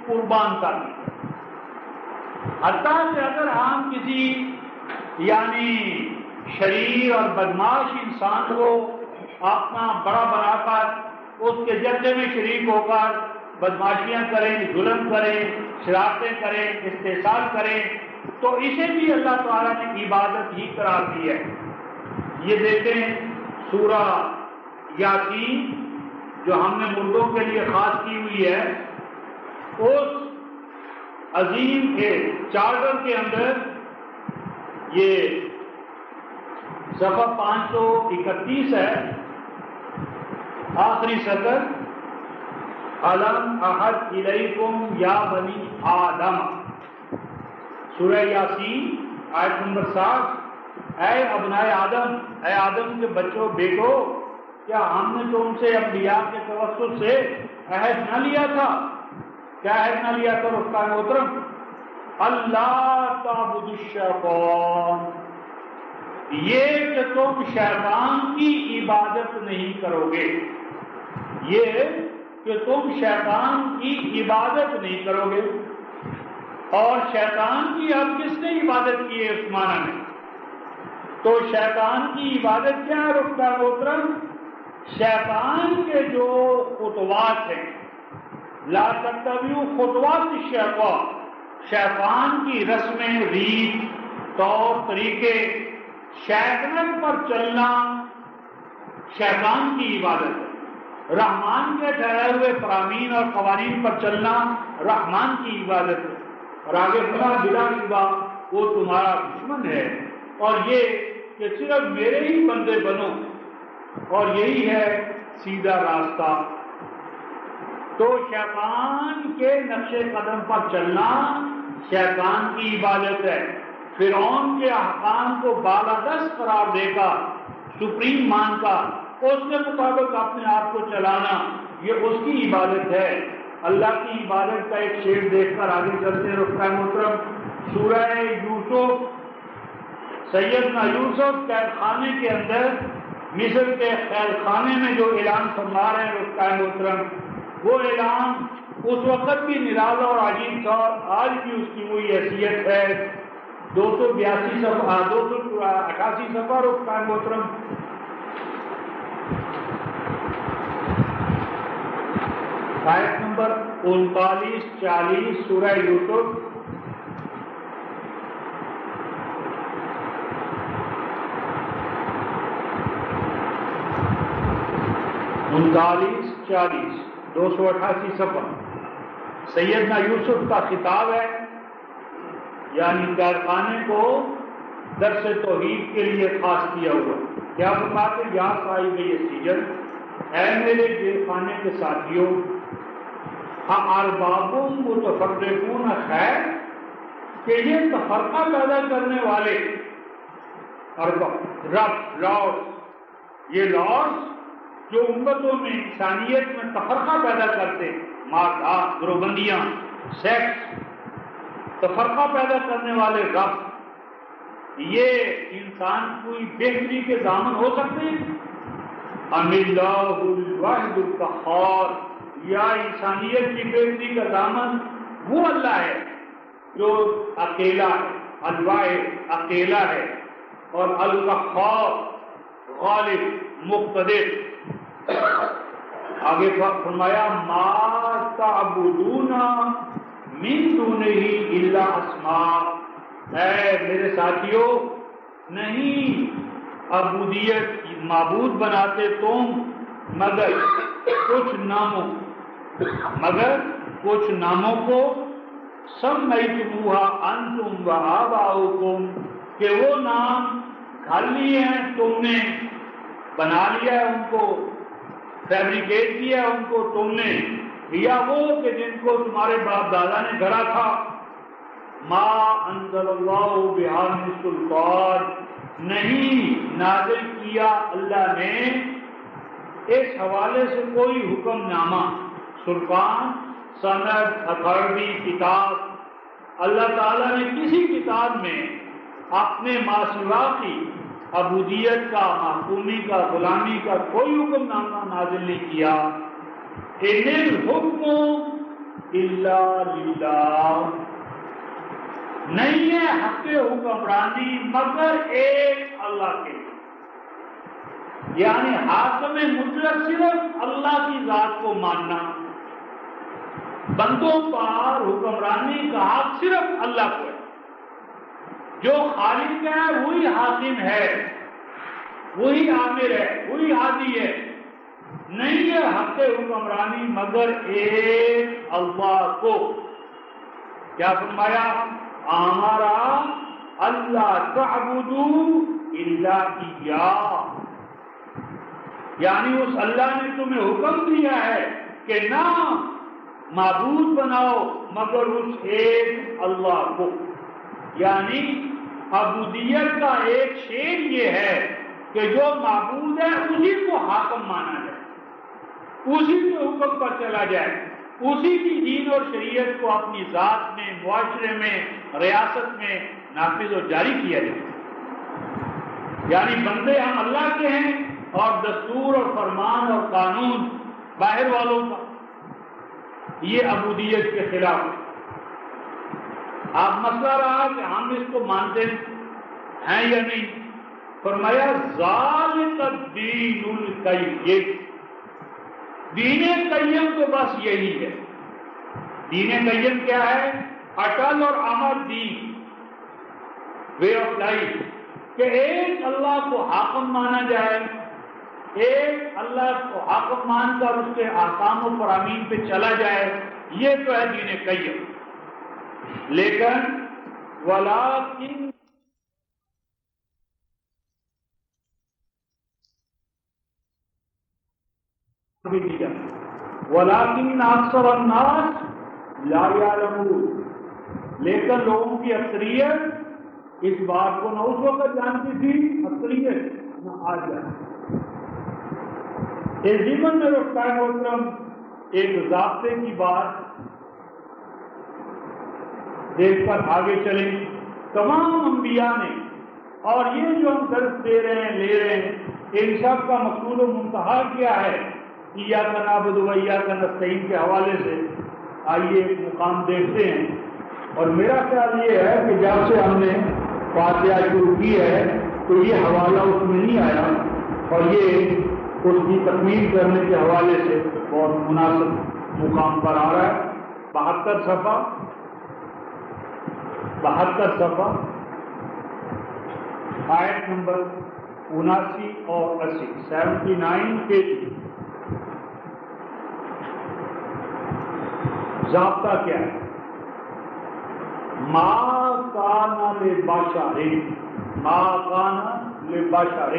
قربان کرنی، حتیٰ کہ اگر ہم کسی یعنی شریر اور بدماش انسان کو اپنا بڑا بنا کر اس کے جرگے میں شریک ہو کر بدماشیاں کریں، ظلم کریں، شرارتیں کریں، استحصال کریں، تو اسے بھی اللہ تعالیٰ نے عبادت ہی قرار دی ہے۔ یہ دیکھیں سورہ یاسین جو ہم نے مردوں کے لیے خاص کی ہوئی ہے، اس عظیم کے چارٹر کے اندر یہ صفحہ 531 ہے، آخری سطر، الم احد الیکم یا بنی آدم، سورہ یاسین آیت نمبر 60، اے ابنائے آدم، اے آدم کے بچوں بیٹو، کیا ہم نے تم سے انبیاء کے توسط سے عہد نہ لیا تھا؟ کیا عہد نہ لیا تھا رفقائے محترم؟ اللہ تعبدوا الشیطان، یہ کہ تم شیطان کی عبادت نہیں کرو گے، یہ کہ تم شیطان کی عبادت نہیں کرو گے۔ اور شیطان کی اب کس نے عبادت کی ہے اس معنی میں؟ تو شیطان کی عبادت کیا ہے رفقائے محترم؟ شیطان کے جو خطوات ہیں، لا تتبعوا خطوات الشیطان، شیطان کی رسمیں، ریت، طور طریقے، شیطان پر چلنا شیطان کی عبادت ہے۔ رحمان کے ٹھہرائے ہوئے فرامین اور قوانین پر چلنا رحمان کی عبادت ہے۔ اور آگے بلا بلا شبہ وہ تمہارا دشمن ہے، اور یہ کہ صرف میرے ہی بندے بنو، اور یہی ہے سیدھا راستہ۔ تو شیطان کے نقش قدم پر چلنا شیطان کی عبادت ہے۔ فرعون کے احکام کو بالادست قرار دے کر، سپریم مان کر اس کے مطابق اپنے آپ کو چلانا، یہ اس کی عبادت ہے۔ اللہ کی عبادت کا ایک شعر دیکھ کر آگے چلتے ہیں رفقائے محترم۔ سورہ یوسف، سیدنا یوسف قید خانے کے اندر، مصر کے قید خانے میں جو اعلان فرما رہے ہیں رفقائے محترم، وہ اعلان اس وقت بھی نرالا اور عجیب تھا، اور آج بھی اس کی وہی حیثیت ہے۔ 288 صفحہ رفقائے محترم۔ آیت نمبر 39-40 سورہ یوسف۔ انتالیس 40 288 صفحہ سیدنا یوسف کا خطاب ہے، یعنی قید خانے کو درس توحید کے لیے خاص کیا ہوا۔ کیا فرماتے ہیں؟ یا صاحب السجن، اے میرے جیل خانے کے ساتھیوں، ارباب متفرقون خیر، کہ یہ تفرقہ پیدا کرنے والے رب لارڈ، یہ لارڈ جو امتوں میں انسانیت میں تفرقہ پیدا کرتے، مارکات، گروبندیاں، سیکس، تفرقہ پیدا کرنے والے رب، یہ انسان کوئی بہتری کے دامن ہو سکتے ہیں؟ ام اللہ الواحد القہار، یا انسانیت کی بہتری کا دامن وہ اللہ ہے جو اکیلا ہے، الواحد اکیلا ہے، اور القہار غالب مقتدر۔ آگے فرمایا ما تعبدون من دونہ الا اسماء، اے میرے ساتھیوں، نہیں عبودیت معبود بناتے تم مگر کچھ ناموں کو، سمیتموها انتم وآباؤکم، کہ وہ نام گھر لیے ہیں تم نے، بنا لیا ہے ان کو، فیبریکیٹ کیا ہے ان کو تم نے، یا وہ کہ جن کو تمہارے باپ دادا نے گھڑا تھا۔ ما انزل اللہ بہا من سلطان، نہیں نازل کیا اللہ نے اس حوالے سے کوئی حکم نامہ، سلطان، سند، اتھارٹی، کتاب۔ اللہ تعالیٰ نے کسی کتاب میں اپنے ماسوا کی عبودیت کا، محکومی کا، غلامی کا کوئی حکم نامہ نازل نہیں کیا۔ ان الحکم الا للہ، نہیں ہے حق حکمرانی مگر ایک اللہ کے، یعنی حاکم مطلق صرف اللہ کی ذات کو ماننا، بندوں پر حکمرانی کا حق صرف اللہ کو ہے، جو خالق ہے وہی حاکم ہے، وہی عامر ہے، وہی عادی ہے، نہیں ہے حق حکمرانی مگر ایک اللہ کو۔ کیا فرمایا؟ ہمارا اللہ تعبدوا الا ایاہ، یعنی اس اللہ نے تمہیں حکم دیا ہے کہ نہ معبود بناؤ مگر اس ایک اللہ کو، یعنی عبودیت کا ایک شعر یہ ہے کہ جو معبود ہے اسی کو حاکم مانا جائے، اسی کے حکم پر چلا جائے، اسی کی دین اور شریعت کو اپنی ذات میں، معاشرے میں، ریاست میں نافذ اور جاری کیا جائے، یعنی بندے ہم اللہ کے ہیں اور دستور اور فرمان اور قانون باہر والوں کا، یہ عبودیت کے خلاف ہے۔ آپ مسئلہ رہا کہ ہم اس کو مانتے ہیں یا نہیں، فرمایا ذالک الدین القیم، دین قیم تو بس یہی ہے۔ دین قیم کیا ہے؟ اٹل اور امر دین، وے آف لائف، کہ ایک اللہ کو حاکم مانا جائے، ایک اللہ کو حاکم مان کر اس کے احکام و فرامین پہ چلا جائے، یہ تو ہے دین قیم۔ لیکن ولیکن ولیکن اکثر الناس لا یعلمون، لیکن لوگوں کی اکثریت اس بات کو نہ اس وقت جانتی تھی، اکثریت نہ آج جانتی۔ اس ضمن میں رفتہ محترم ایک ضابطے کی بات دیکھ کر آگے چلیں۔ تمام انبیاء نے، اور یہ جو ہم درس دے رہے ہیں، لے رہے ہیں، ان سب کا مقصود و منتہا کیا ہے؟ ایاک نعبد و ایاک نستعین کے حوالے سے آئیے ایک مقام دیکھتے ہیں۔ اور میرا خیال یہ ہے کہ جب سے ہم نے فاتحہ شروع کی ہے تو یہ حوالہ اس میں نہیں آیا، اور یہ اس کی تکمیل کرنے کے حوالے سے بہت مناسب مقام پر آ رہا ہے۔ 72 صفحہ آیت نمبر 79 اور 80، 79 پیج۔ ضابطہ کیا ہے؟ ما کان لبشر، ما کان لبشر،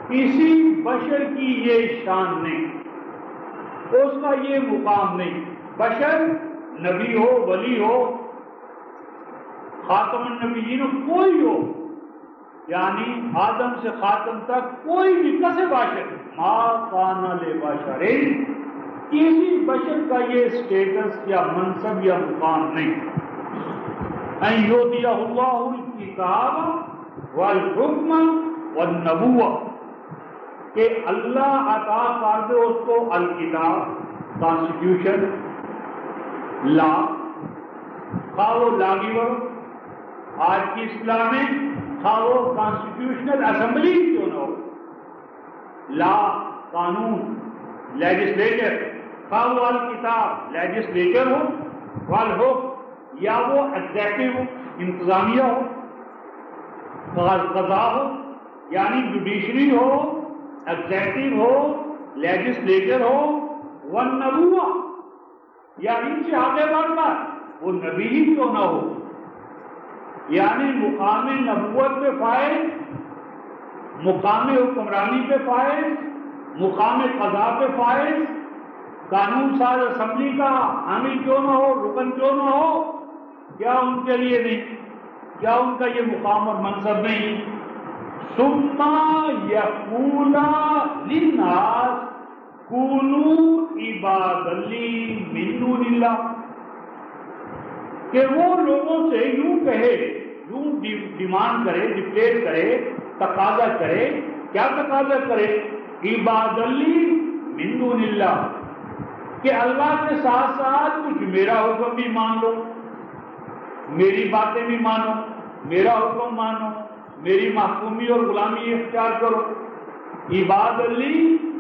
کسی بشر کی یہ شان نہیں، اس کا یہ مقام نہیں۔ بشر نبی ہو، ولی ہو، خاتم النبیین کوئی ہو، یعنی آدم سے خاتم تک کوئی بھی کسے بشر، ما کان لبشر، کسی بشر کا یہ اسٹیٹس یا منصب یا مقام نہیں۔ ان یؤتیہ اللہ الکتاب والحکم والنبوہ، کہ اللہ عطا کر دے اس کو الکتاب، کانسٹیٹیوشن، لا، خواہ وہ لاگی ہو آج کی اصطلاح میں، خواہ وہ کانسٹیٹیوشنل اسمبلی کیوں نہ ہو، لا قانون، لیجسلیچر، خواہ وہ الکتاب لیجسلیچر ہو، والحکم یا وہ ایگزیکٹو انتظامیہ ہو، قضاء ہو یعنی جوڈیشری ہو، ایگزیکٹو ہو، لیجسلیچر ہو، والنبوہ یا ان سے آگے بڑھ کر وہ نبی ہی کیوں نہ ہو، یعنی مقام نبوت پہ فائز، مقام حکمرانی پہ فائز، مقام قضاء پہ فائز، قانون ساز اسمبلی کا حامی کیوں نہ ہو، رکن کیوں نہ ہو، کیا ان کے لیے نہیں؟ کیا ان کا یہ مقام اور منصب نہیں؟ ثم یقول للناس کونوا عبادا لی من دون اللہ، کہ وہ لوگوں سے یوں کہے، یوں ڈیمانڈ کرے، ڈکلیئر کرے، تقاضا کرے، کیا تقاضا کرے؟ عبادا لی من دون اللہ، کہ اللہ کے ساتھ ساتھ کچھ میرا حکم بھی مان لو، میری باتیں بھی مانو، میرا حکم مانو، میری محکومی اور غلامی اختیار کرو. عباد لی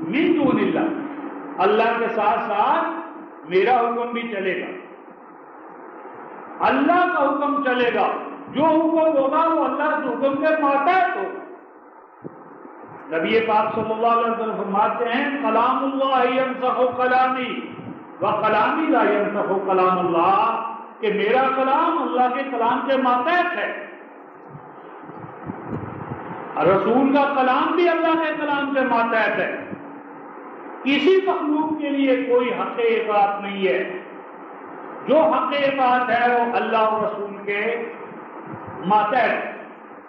من دون اللہ، اللہ کے ساتھ ساتھ میرا حکم بھی چلے گا، اللہ کا حکم چلے گا. جو حکم ہوگا وہ اللہ کے حکم کے ماتحت ہو. نبی پاک صلی اللہ علیہ وسلم فرماتے ہیں کلام اللہ ینسخ کلامی وکلامی لا ینسخ کلام اللہ، کہ میرا کلام اللہ کے کلام کے ماتحت ہے. رسول کا کلام بھی اللہ کے کلام کے ماتحت ہے. کسی مخلوق کے لیے کوئی حق اطاعت نہیں ہے. جو حق اطاعت ہے وہ اللہ اور رسول کے ماتحت.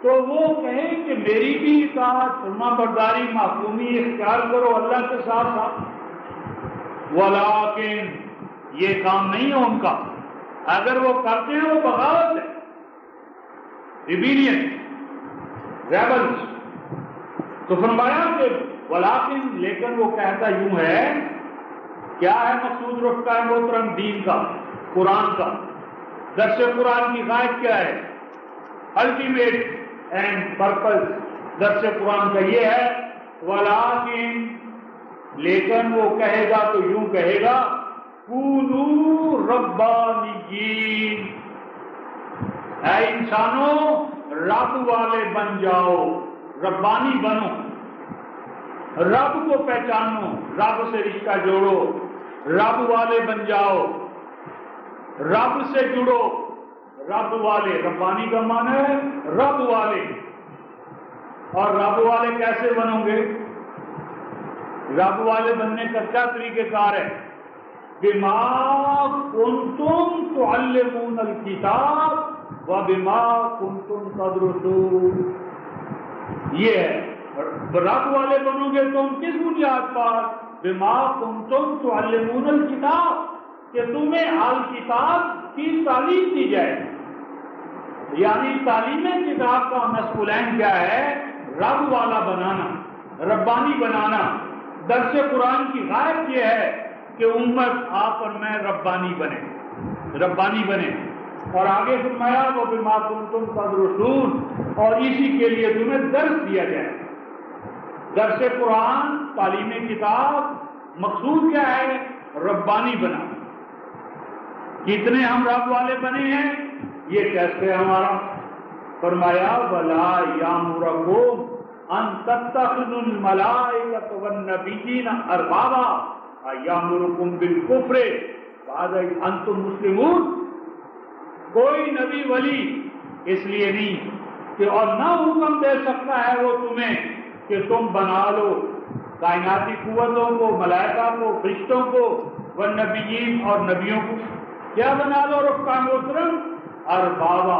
تو وہ کہے کہ میری بھی اطاعت، فرما برداری، محکومی اختیار کرو اللہ کے ساتھ ساتھ. ولیکن یہ کام نہیں ہے ان کا. اگر وہ کرتے ہیں وہ بغاوت ہے، ریبیلین، ریبلز. تو فرمایا کہ ولیکن، لیکن وہ کہتا یوں ہے. کیا ہے مقصود رکھتا ہے محترم دین کا، قرآن کا؟ درس قرآن کی غائب کیا ہے؟ الٹیمیٹ اینڈ پرپز درس قرآن کا یہ ہے ولیکن، لیکن وہ کہے گا تو یوں کہے گا کونوا ربانیین، اے انسانوں رب والے بن جاؤ، ربانی بنو، رب کو پہچانو، رب سے رشتہ جوڑو، رب والے بن جاؤ، رب سے جڑو. رب والے، ربانی کا معنی ہے رب والے. اور رب والے کیسے بنو گے؟ رب والے بننے کا کیا طریقہ کار ہے؟ بما کنتم تعلمون الکتاب وبما کنتم تدرسون. یہ ہے رب والے بنو گے تم کس بنیاد پر؟ بما کنتم تعلمون الکتاب، کہ تمہیں الکتاب کی تعلیم دی جائے. یعنی تعلیم کتاب کا مسئولین کیا ہے؟ رب والا بنانا، ربانی بنانا. درس قرآن کی غائب یہ ہے کہ امت آپ اور میں ربانی بنے، ربانی بنے. اور آگے فرمایا وہ بما کنتم تدرسون، اور اسی کے لیے تمہیں درس دیا جائے. درس قرآن، تعلیم کتاب، مقصود کیا ہے؟ ربانی بنا. کتنے ہم رب والے بنے ہیں؟ یہ کیسے ہمارا؟ فرمایا ولا یامرکم ان تتخذوا الملائکۃ والنبیین اربابا یامرکم بالکفر بعد اذ انتم مسلمون. کوئی نبی ولی اس لیے نہیں کہ اور نہ حکم دے سکتا ہے وہ تمہیں کہ تم بنا لو کائناتی قوتوں کو، ملائکہ کو، فرشتوں کو، والنبیین اور نبیوں کو. کیا بنا لو رکھا محترم؟ اربابا،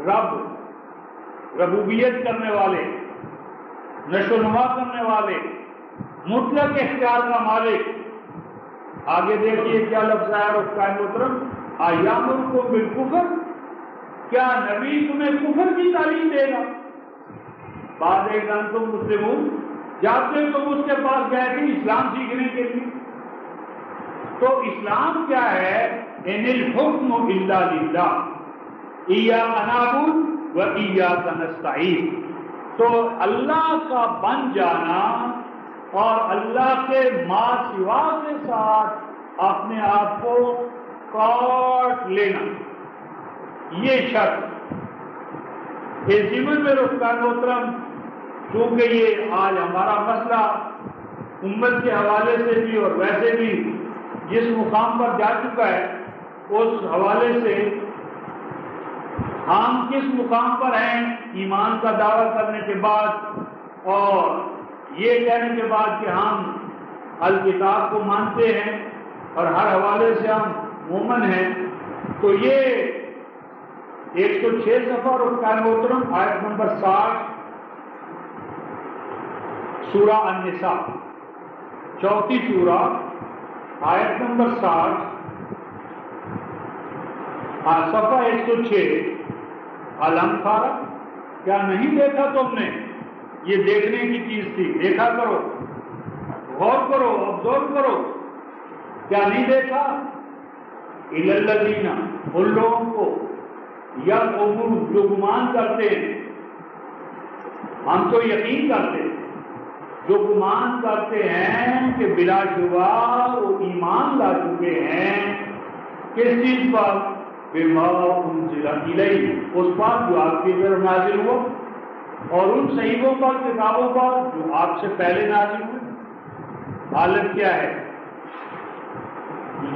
رب، ربوبیت کرنے والے، نشو و نما کرنے والے، مطلق اختیار کا مالک. آگے دیکھیے کیا لفظ ہے رکھا محترم؟ ایامرکم بالکفر، کیا نبی تمہیں کفر کی تعلیم دے گا؟ بعد ایک تم مسلمون، جب سے تم اس کے پاس گئے تھے اسلام سیکھنے کے لیے. تو اسلام کیا ہے؟ ان الحکم الا للہ ایاک نعبد و ایاک نستعین. تو اللہ کا بن جانا اور اللہ کے ما سوا کے ساتھ اپنے آپ کو کاٹ لینا، یہ شرط. اس ضمن میں رکھتا محترم، چونکہ یہ آج ہمارا مسئلہ امت کے حوالے سے بھی اور ویسے بھی جس مقام پر جا چکا ہے، اس حوالے سے ہم کس مقام پر ہیں ایمان کا دعویٰ کرنے کے بعد اور یہ کہنے کے بعد کہ ہم الکتاب کو مانتے ہیں اور ہر حوالے سے ہم مومن ہیں. تو یہ 106 صفحہ رکھا ہے محترم، آیت نمبر 60 سورہ النساء، چوتھی سورہ، آیت نمبر 60، صفحہ 106. علم تھارا، کیا نہیں دیکھا تم نے؟ یہ دیکھنے کی چیز تھی، دیکھا کرو، غور کرو، ابزرو کرو. کیا نہیں دیکھا؟ الی الذین، ان لوگوں کو، یا جو گمان کرتے ہیں، ہم تو یقین کرتے ہیں، جو گمان کرتے ہیں کہ بلا شبہ وہ ایمان لا چکے ہیں کس چیز پر؟ بما انزل الیہ، اس پر جو آپ کی طرف نازل ہوا، اور ان صحیفوں پر، کتابوں پر جو آپ سے پہلے نازل ہوئے۔ حالت کیا ہے؟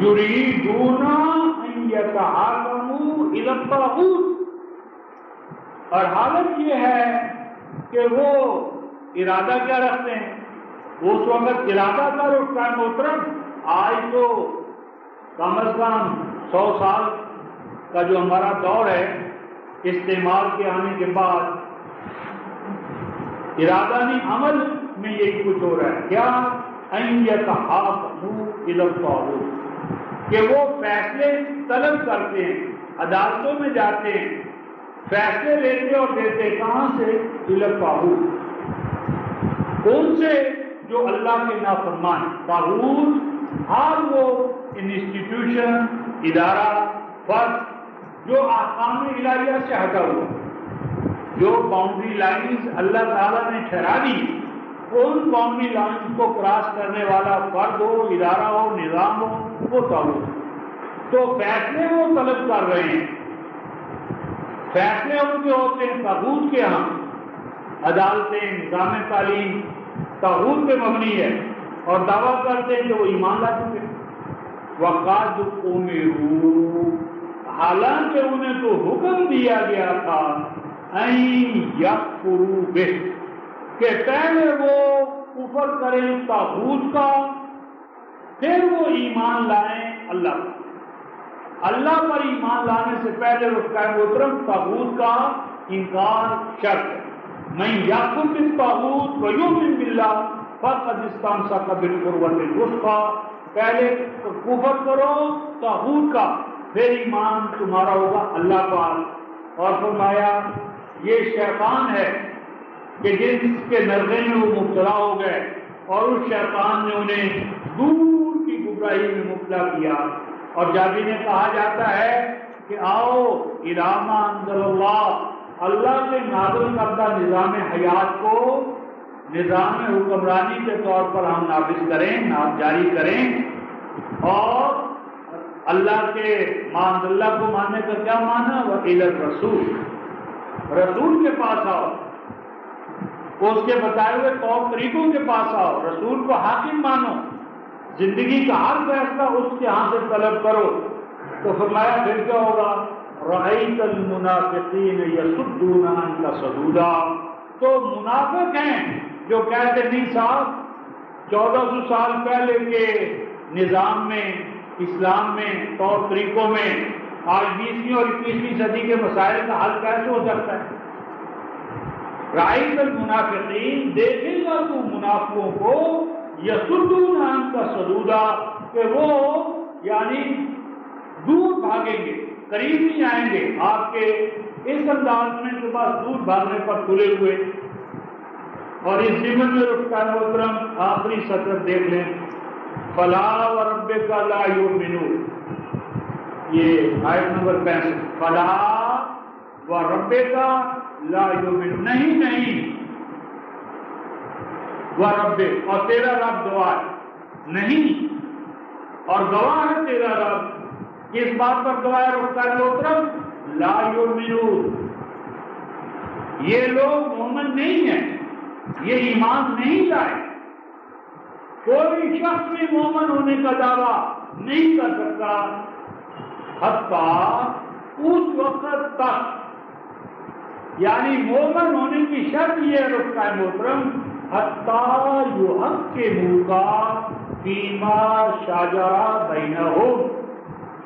یریدون ان یتحاکموا الی الطاغوت، اور حالت یہ ہے کہ وہ ارادہ کیا رکھتے ہیں؟ اس وقت ارادہ کر اس کا محترم، آج تو کم از کم 100 سال کا جو ہمارا دور ہے استعمال کے آنے کے بعد، ارادہ نہیں، عمل میں یہی کچھ ہو رہا ہے۔ کیا؟ ان یتحاکموا الی الطاغوت، کہ وہ فیصلے طلب کرتے ہیں، عدالتوں میں جاتے ہیں، فیصلے لیتے اور دیتے، کہاں سے؟ الی الطاغوت، کون سے؟ جو اللہ کے نافرمان۔ طاغوت ہر وہ انسٹیٹیوشن، ادارہ، فرد جو احکام الہیہ سے ہٹا ہوا، جو باؤنڈری لائنز اللہ تعالیٰ نے ٹھہرا دی، ان باؤنڈری لائنز کو کراس کرنے والا فرد ہو، ادارہ ہو، نظام ہو، وہ طاغوت۔ تو فیصلے وہ طلب کر رہے ہیں، فیصلے ان کے ہوتے ہیں طاغوت کے ہاں، عدالتیں، نظام تعلیم طاغوت پہ مبنی ہے، اور دعویٰ کرتے ہیں کہ وہ ایمان لا چکے ہیں۔ وَقَدْ أُمِرُوا، حالانکہ انہیں تو حکم دیا گیا تھا أَن يَكْفُرُوا بِهِ، کہ پہلے وہ کفر کریں طاغوت کا، پھر وہ ایمان لائیں اللہ پر۔ اللہ پر ایمان لانے سے پہلے اس کا محترم طاغوت کا انکار شرط ہے۔ من یکفر بالطاغوت ویؤمن باللہ فقد استمسک بالعروۃ الوثقی، پہلے کفر کرو طاغوت کا، پھر ایمان تمہارا ہوگا اللہ پر۔ اور فرمایا یہ شیطان ہے کہ جس کے نرغے میں وہ مبتلا ہو گئے، اور اس شیطان نے انہیں دور کی گمراہی میں مبتلا کیا۔ اور جب انہیں کہا جاتا ہے کہ آؤ الی ما انزل اللہ، اللہ کے نازل کردہ نظام حیات کو نظام حکمرانی کے طور پر ہم نافذ کریں، جاری کریں، اور اللہ کے ما انزل اللہ کو ماننے کا کیا معنی؟ وَإِلَى الرَّسُولِ، رسول کے پاس آؤ، اس کے بتائے ہوئے طور طریقوں کے پاس آؤ، رسول کو حاکم مانو، زندگی کا ہر فیصلہ اس کے ہاں سے طلب کرو۔ تو فرمایا پھر کیا ہوگا؟ رأیت المنافقین یصدون عنک صدودا، تو منافق ہیں جو کہتے نہیں صاحب 1400 سال پہلے کے نظام میں، اسلام میں، طور طریقوں میں آج 20ویں اور 21ویں صدی کے مسائل کا حل کیسے ہو سکتا ہے؟ رأیت المنافقین، دیکھے گا تو منافقوں کو، یصدون عنک صدودا، کہ وہ یعنی دور بھاگیں گے، قریب نہیں آئیں گے آپ کے اس انداز میں کے بعد دور بھاگنے پر تلے ہوئے۔ اور اس ضمن میں رکھتا ہے محترم آخری سطر دیکھ لیں، فلا وربک لا یؤمنون، یہ آیت نمبر 65، فلا وربک لا یؤمنون، نہیں نہیں، وربک، اور تیرا رب گواہ ہے، نہیں، اور گواہ ہے تیرا رب، کس بات پر گواہ رکھتا ہے محترم؟ لا یؤمنون، یہ لوگ مومن نہیں ہیں، یہ ایمان نہیں لائے، کوئی شخص بھی مومن ہونے کا دعویٰ نہیں کر سکتا حتیٰ اس وقت تک، یعنی مومن ہونے کی شرط یہ رکھتا ہے محترم، حتیٰ یحکموک فیما شجر بینہم،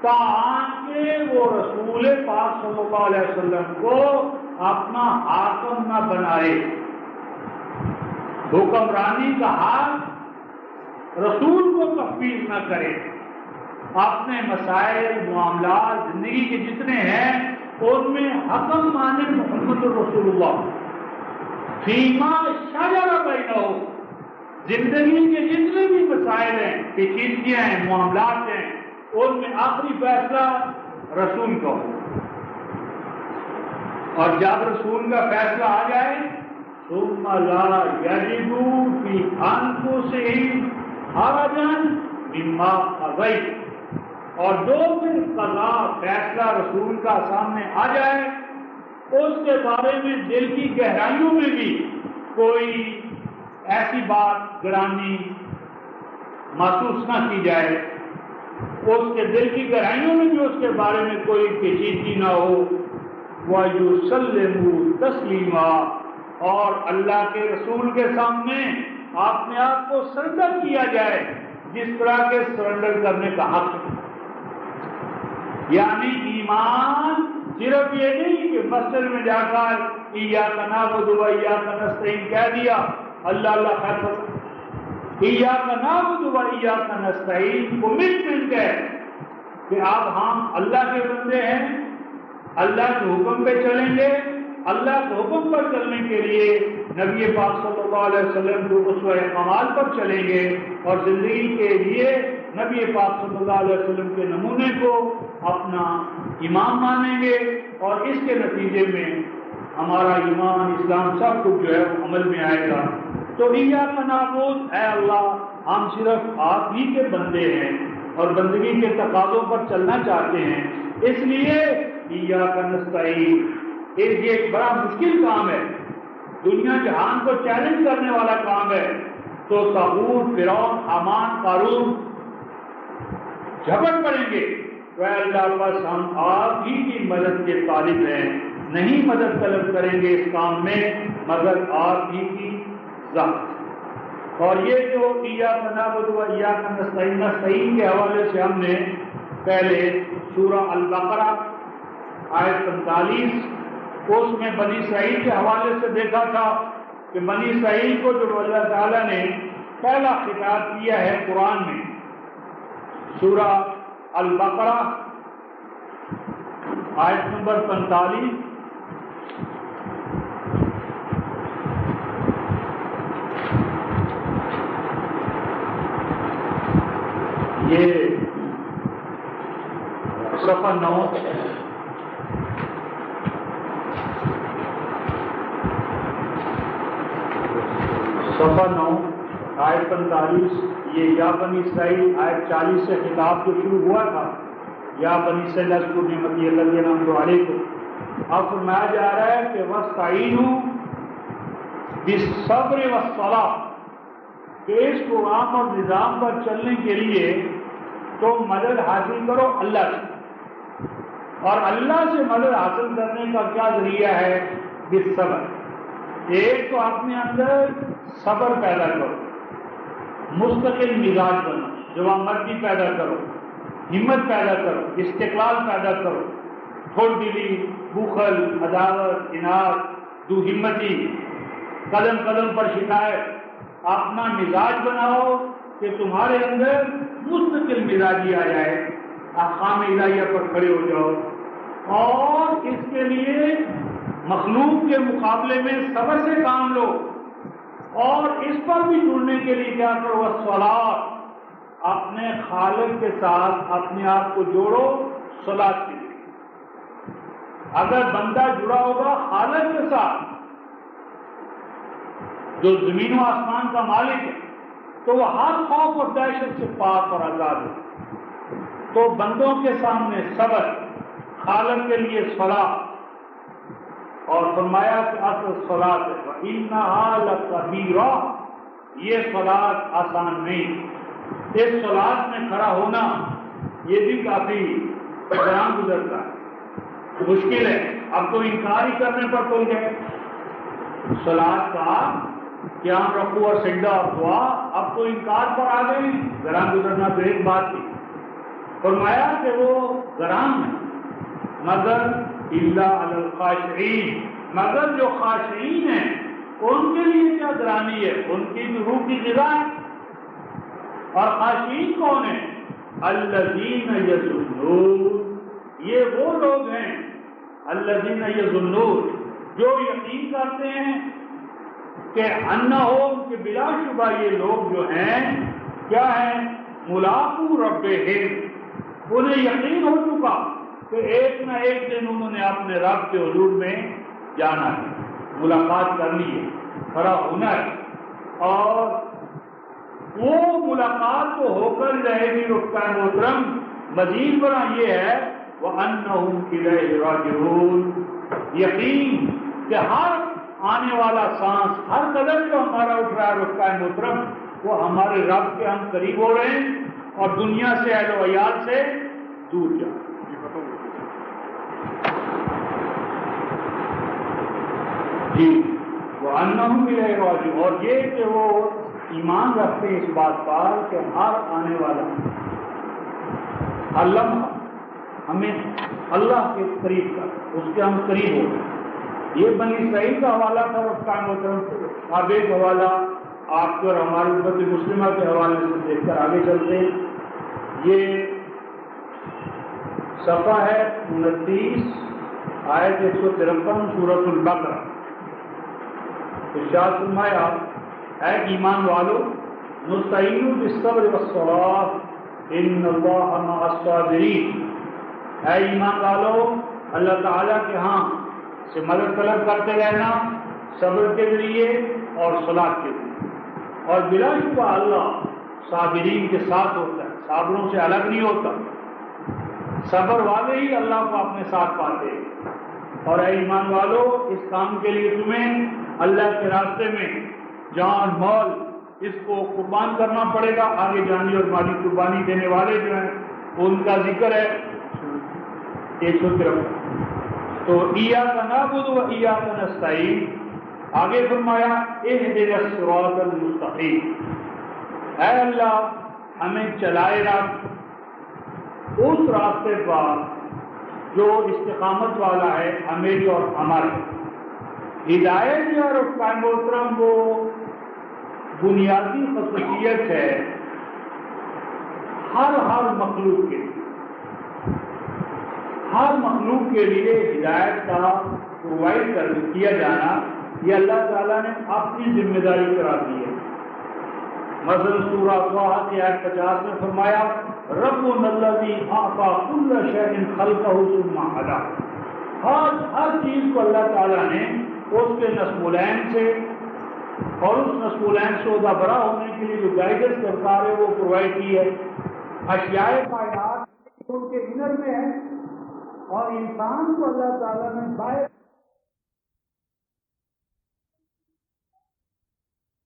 تاکہ وہ رسول پاک صلی اللہ علیہ وسلم کو اپنا حاکم نہ بنائے، حکمرانی کا حق رسول کو تفویض نہ کرے، اپنے مسائل، معاملات، زندگی کے جتنے ہیں ان میں حکم مانے محمد رسول اللہ، فیما شجر بینہم، زندگی کے جتنے بھی مسائل ہیں، پیچیدگیاں ہیں، معاملات ہیں، ان میں آخری فیصلہ رسول کا ہو۔ اور جب رسول کا فیصلہ آ جائے ثم لا یجدوا فی انفسہم حرجا مما قضیت، اور جو پھر قضا فیصلہ رسول کا سامنے آ جائے اس کے بارے میں دل کی گہرائیوں میں بھی کوئی ایسی بات گرانی محسوس نہ کی جائے، اس کے دل کی گہرائیوں میں بھی اس کے بارے میں کوئی پیچیدگی نہ ہو، وَيُسَلِّمُوا تَسْلِيمًا، اور اللہ کے رسول کے سامنے اپنے آپ کو سرنڈر کیا جائے جس طرح کے سرنڈر کرنے کا حق ہے۔ یعنی ایمان صرف یہ نہیں کہ مسجد میں جا کر ایاک نعبد و ایاک نستعین کہہ دیا، اللہ اللہ خیر کرو، ایاک نعبد و ایاک نستعین کمٹمنٹ ہے کہ اب ہم اللہ کے بندے ہیں، اللہ کے حکم پہ چلیں گے، اللہ کے حکم پر چلنے کے لیے نبی پاک صلی اللہ علیہ وسلم کے اسوہ کمال پر چلیں گے، اور زندگی کے لیے نبی پاک صلی اللہ علیہ وسلم کے نمونے کو اپنا امام مانیں گے، اور اس کے نتیجے میں ہمارا ایمان اسلام سب کچھ جو ہے وہ عمل میں آئے گا۔ تو ایاک نعبد، اے اللہ ہم صرف آپ ہی کے بندے ہیں اور بندگی کے تقاضوں پر چلنا چاہتے ہیں، اس لیے ایاک نستعین، یہ ایک بڑا مشکل کام ہے، دنیا جہان کو چیلنج کرنے والا کام ہے۔ تو طاغوت، فرعون، حامان، قارون جھپٹ پڑیں گے، اے اللہ بس ہم آپ ہی کی مدد کے طالب ہیں، نہیں مدد طلب کریں گے اس کام میں مگر آپ ہی کی ذات۔ اور یہ جو ایاک نعبد و ایاک نستعین، نستعین کے حوالے سے ہم نے پہلے سورہ البقرہ آیت 45 اس میں بنی اسرائیل کے حوالے سے دیکھا تھا کہ بنی اسرائیل کو جو اللہ تعالیٰ نے پہلا خطاب کیا ہے قرآن میں، سورہ البقرہ آیت نمبر 45، یہ صفحہ 9 آیت 45، یہ یا بنی اسرائیل آیت 40 سے خطاب جو شروع ہوا تھا، یا بنی اسرائیل اذکروا نعمتی التي انعمت علیکم، اب فرمایا جا رہا ہے کہ وَاسْتَعِینُوا بِالصَّبْرِ وَالصَّلَاةِ، کہ اس پروگرام اور نظام پر چلنے کے لیے تو مدد حاصل کرو اللہ سے، اور اللہ سے مدد حاصل کرنے کا کیا ذریعہ ہے؟ بالصبر، ایک تو اپنے اندر صبر پیدا کرو، مستقل مزاج بنو، جوان مرضی پیدا کرو، ہمت پیدا کرو، استقلال پیدا کرو، تھوڑ دلی، بخل، عداوت، اناد، دو ہمتی، قدم قدم پر شکایت، اپنا مزاج بناؤ کہ تمہارے اندر مستقل مزاجی آ جائے، احکام الہیہ پر کھڑے ہو جاؤ، اور اس کے لیے مخلوق کے مقابلے میں صبر سے کام لو، اور اس پر بھی جڑنے کے لیے کیا کرو؟ الصلاۃ، اپنے خالق کے ساتھ اپنے آپ کو جوڑو صلاۃ کے لیے۔ اگر بندہ جڑا ہوگا خالق کے ساتھ جو زمین و آسمان کا مالک ہے تو وہ ہر خوف اور دہشت سے پاک اور آزاد ہے۔ تو بندوں کے سامنے صبر، خالق کے لیے صلاۃ، اور فرمایا کہ اصل صلاۃ ہے وَإِنَّهَا لَكَبِیرَةٌ، یہ صلاۃ آسان نہیں، اس صلاۃ میں کھڑا ہونا یہ بھی کافی گران گزرتا ہے، مشکل ہے، اب تو انکار ہی کرنے پر تل گئے صلاۃ کا، قیام، رکوع اور سجدہ اور دعا، اب تو انکار پر آ گئے، گران گزرنا تو ایک بات تھی۔ فرمایا کہ وہ گران ہے مگر الا علی الخاشعین، مگر جو خاشعین ہیں ان کے لیے کیا گرانی ہے، ان کی روح کی غذا ہے۔ اور خاشعین کون ہیں؟ الذین یظنون، یہ وہ لوگ ہیں الذین یظنون جو یقین کرتے ہیں کہ انہم، کہ بلا شبہ یہ لوگ جو ہیں کیا ہیں؟ ملاقو ربہم، انہیں یقین ہو چکا کہ ایک نہ ایک دن انہوں نے اپنے رب کے حضور میں جانا ہے، ملاقات کرنی ہے، کھڑا ہونا ہے، اور وہ ملاقات تو ہو کر رہے گی رکن محترم۔ مزید بڑا یہ ہے وَأَنَّهُمْ إِلَيْهِ رَاجِعُونَ، یقین کہ ہر آنے والا سانس، ہر قدم جو ہمارا اٹھ رہا ہے رکن محترم، وہ ہمارے رب کے ہم قریب ہو رہے ہیں اور دنیا سے اہل و عیال سے دور جا رہے ہیں۔ جی وَأَنَّهُمْ إِلَيْهِ رَاجِعُونَ، اور یہ کہ وہ ایمان رکھتے ہیں اس بات پر کہ ہر آنے والا ہر لمحہ ہمیں اللہ کے قریب کر، اس کے ہم قریب ہو گئے۔ یہ بنی اسرائیل کا حوالہ تھا، اس کا محترم اب ایک حوالہ آپ کے اور ہماری امت مسلمہ کے حوالے سے دیکھ کر آگے چلتے ہیں۔ یہ صفحہ ہے 29 آیت 153 سورۃ البقرہ۔ ارشاد فرمایا اے ایمان والو نستعین بالصبر والصلاۃ ان اللہ مع الصابرین، اے ایمان والو اللہ تعالیٰ کے ہاں سے مدد طلب کرتے رہنا صبر کے ذریعے اور صلاۃ کے ذریعے، اور بلا شبہ اللہ صابرین کے ساتھ ہوتا ہے، صابروں سے الگ نہیں ہوتا، صبر والے ہی اللہ کو اپنے ساتھ پاتے ہیں۔ اور اے ایمان والو اس کام کے لیے تمہیں اللہ کے راستے میں جان مال اس کو قربان کرنا پڑے گا۔ آگے جانی اور مالی قربانی دینے والے جو ہیں ان کا ذکر ہے 153۔ تو ایاک نعبد و ایاک نستعین، آگے فرمایا اہدنا الصراط المستقیم، اے اللہ ہمیں چلائے رکھ اس راستے پر جو استقامت والا ہے، ہمیں اور ہمارے۔ ہدایت جو ہے رکن محترم وہ بنیادی خصوصیت ہے ہر مخلوق کے لیے، ہر مخلوق کے لیے ہدایت کا پرووائڈ کیا جانا یہ اللہ تعالیٰ نے اپنی ذمہ داری قرار دی ہے۔ مثلا سورہ طٰہٰ کی آیت 50 میں فرمایا ربنا الذی اعطی کل شیء خلقہ ثم ہدیٰ، ہر چیز کو اللہ تعالیٰ نے اس کے نصب سے اور اس نصب سے عہدہ برا ہونے کے لیے جو گائیڈنس درکار ہے وہ پرووائڈ کی ہے۔ اشیاء کائنات ان کے انر میں ہے اور انسان کو اللہ تعالیٰ نے باہر،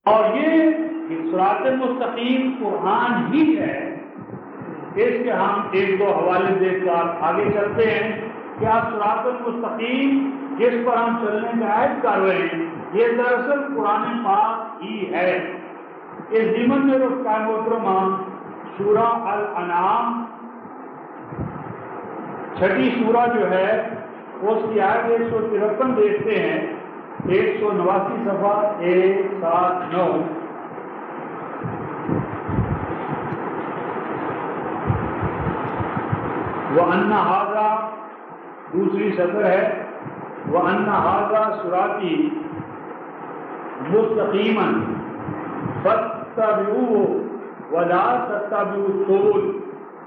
اور یہ صراط مستقیم قرآن ہی ہے۔ اس کے ہم ایک دو حوالے دیکھ کر آگے چلتے ہیں کہ آپ صراط المستقیم جس پر ہم چلنے کا عہد کر رہے ہیں یہ دراصل قرآن پاک ہی ہے۔ اس ضمن میں رکن محترمہ سورہ الانعام 6 سورہ جو ہے اس کی آیت 153 دیکھتے ہیں، 189 صفحہ 179۔ وَأَنَّ هَذَا دوسری سطر ہے وَأَنَّ هَذَا صِرَاطِي مُسْتَقِيمًا فَاتَّبِعُوهُ وَلَا تَتَّبِعُوا السُّبُلَ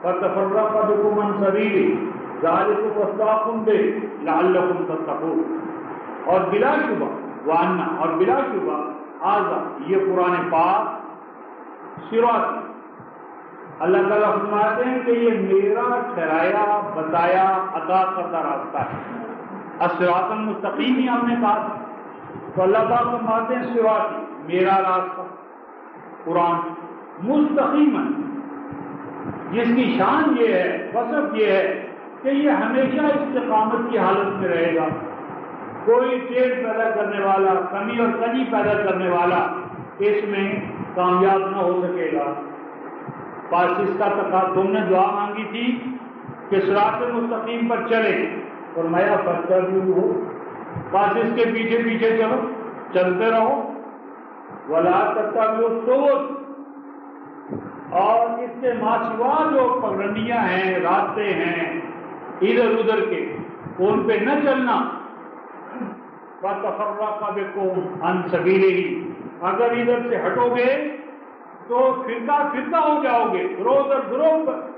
فَتَفَرَّقَ بِكُمْ عَنْ سَبِيلِهِ ذَلِكُمْ وَصَّاكُمْ بِهِ لَعَلَّكُمْ تَتَّقُونَ۔ اور بلا شبہ وَأَنَّ، اور بلا شبہ هَذَا یہ قرآن پاک صراط، اللہ تعالیٰ فرماتے ہیں کہ یہ میرا ٹھہرایا بتایا عطا کردہ راستہ ہے۔ الصراط المستقیم ہی ہم نے کہا تو اللہ تعالیٰ فرماتے ہیں صراط میرا راستہ قرآن مستقیما، جس کی شان یہ ہے، وصف یہ ہے کہ یہ ہمیشہ استقامت کی حالت میں رہے گا، کوئی ٹیڑھ پیدا کرنے والا، کمی اور کمی پیدا کرنے والا اس میں کامیاب نہ ہو سکے گا۔ بس اس کا تم نے دعا مانگی تھی کہ صراط مستقیم پر چلے، فرمایا فاتبعوہ، بس اس کے پیچھے پیچھے چلو، چلتے رہو، ولا تتبعوا السبل، اور اس کے ماسوا جو پگڈنڈیاں ہیں، راستے ہیں ادھر ادھر کے، ان پہ نہ چلنا۔ فَتَفَرَّقَ بِكُمْ عَنْ سَبِيلِهِ، اگر ادھر سے ہٹو گے تو فرقہ ہو جاؤ گے، گروہ در گروہ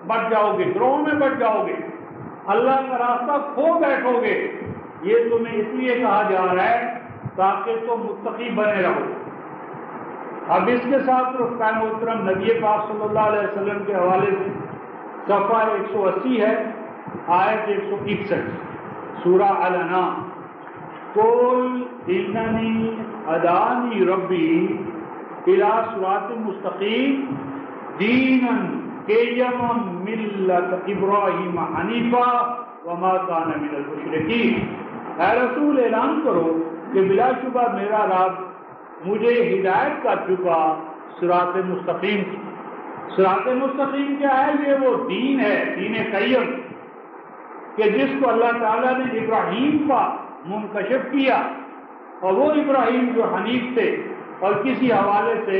بٹ جاؤ گے، گروہوں میں بٹ جاؤ گے، اللہ کا راستہ کھو بیٹھو گے۔ یہ تمہیں اس لیے کہا جا رہا ہے تاکہ تم متقی بنے رہو۔ اب اس کے ساتھ رفقۂ محترم نبی پاک صلی اللہ علیہ وسلم کے حوالے سے صفحہ 180 ہے، آیت 161 سورہ الانعام، قل اننی ہدانی ربی الی صراط مستقیم دینا قیما ملت ابراہیم حنیفا وما کان من المشرکین۔ اے رسول اعلان کرو کہ بلا شبہ میرا رب مجھے ہدایت کر چکا صراط مستقیم کی۔ صراط مستقیم کیا ہے؟ یہ وہ دین ہے، دین قیم، کہ جس کو اللہ تعالیٰ نے ابراہیم کا منکشف کیا، اور وہ ابراہیم جو حنیف تھے اور کسی حوالے سے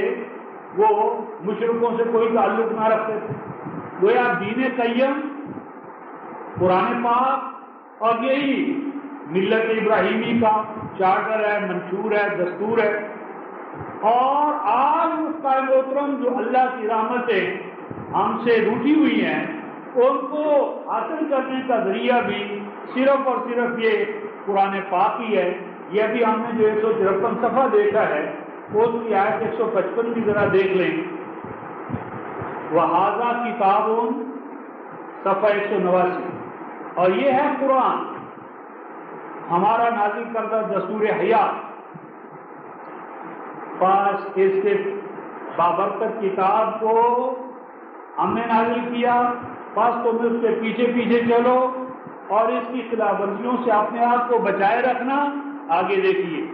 وہ مشرکوں سے کوئی تعلق نہ رکھتے تھے، گویا دین قیم قرآن پاک اور یہی ملت ابراہیمی کا چارٹر ہے، منشور ہے، دستور ہے۔ اور آج رفقۂ محترم جو اللہ کی رحمتیں ہم سے روٹھی ہوئی ہیں، ان کو حاصل کرنے کا ذریعہ بھی صرف اور صرف یہ قرآن پاک ہی ہے۔ یہ بھی ہم نے جو 153 صفحہ دیکھا ہے، اس کی آیت 155 بھی ذرا دیکھ لیں، وَهَذَا کتاب صفحہ 189، اور یہ ہے قرآن، ہمارا نازل کردہ دستور حیات۔ پاس اس کے بابرکت کتاب کو ہم نے نازل کیا، پاس تم اس کے پیچھے پیچھے چلو اور اس کی خلاف ورزیوں سے اپنے آپ کو بچائے رکھنا۔ آگے دیکھیے،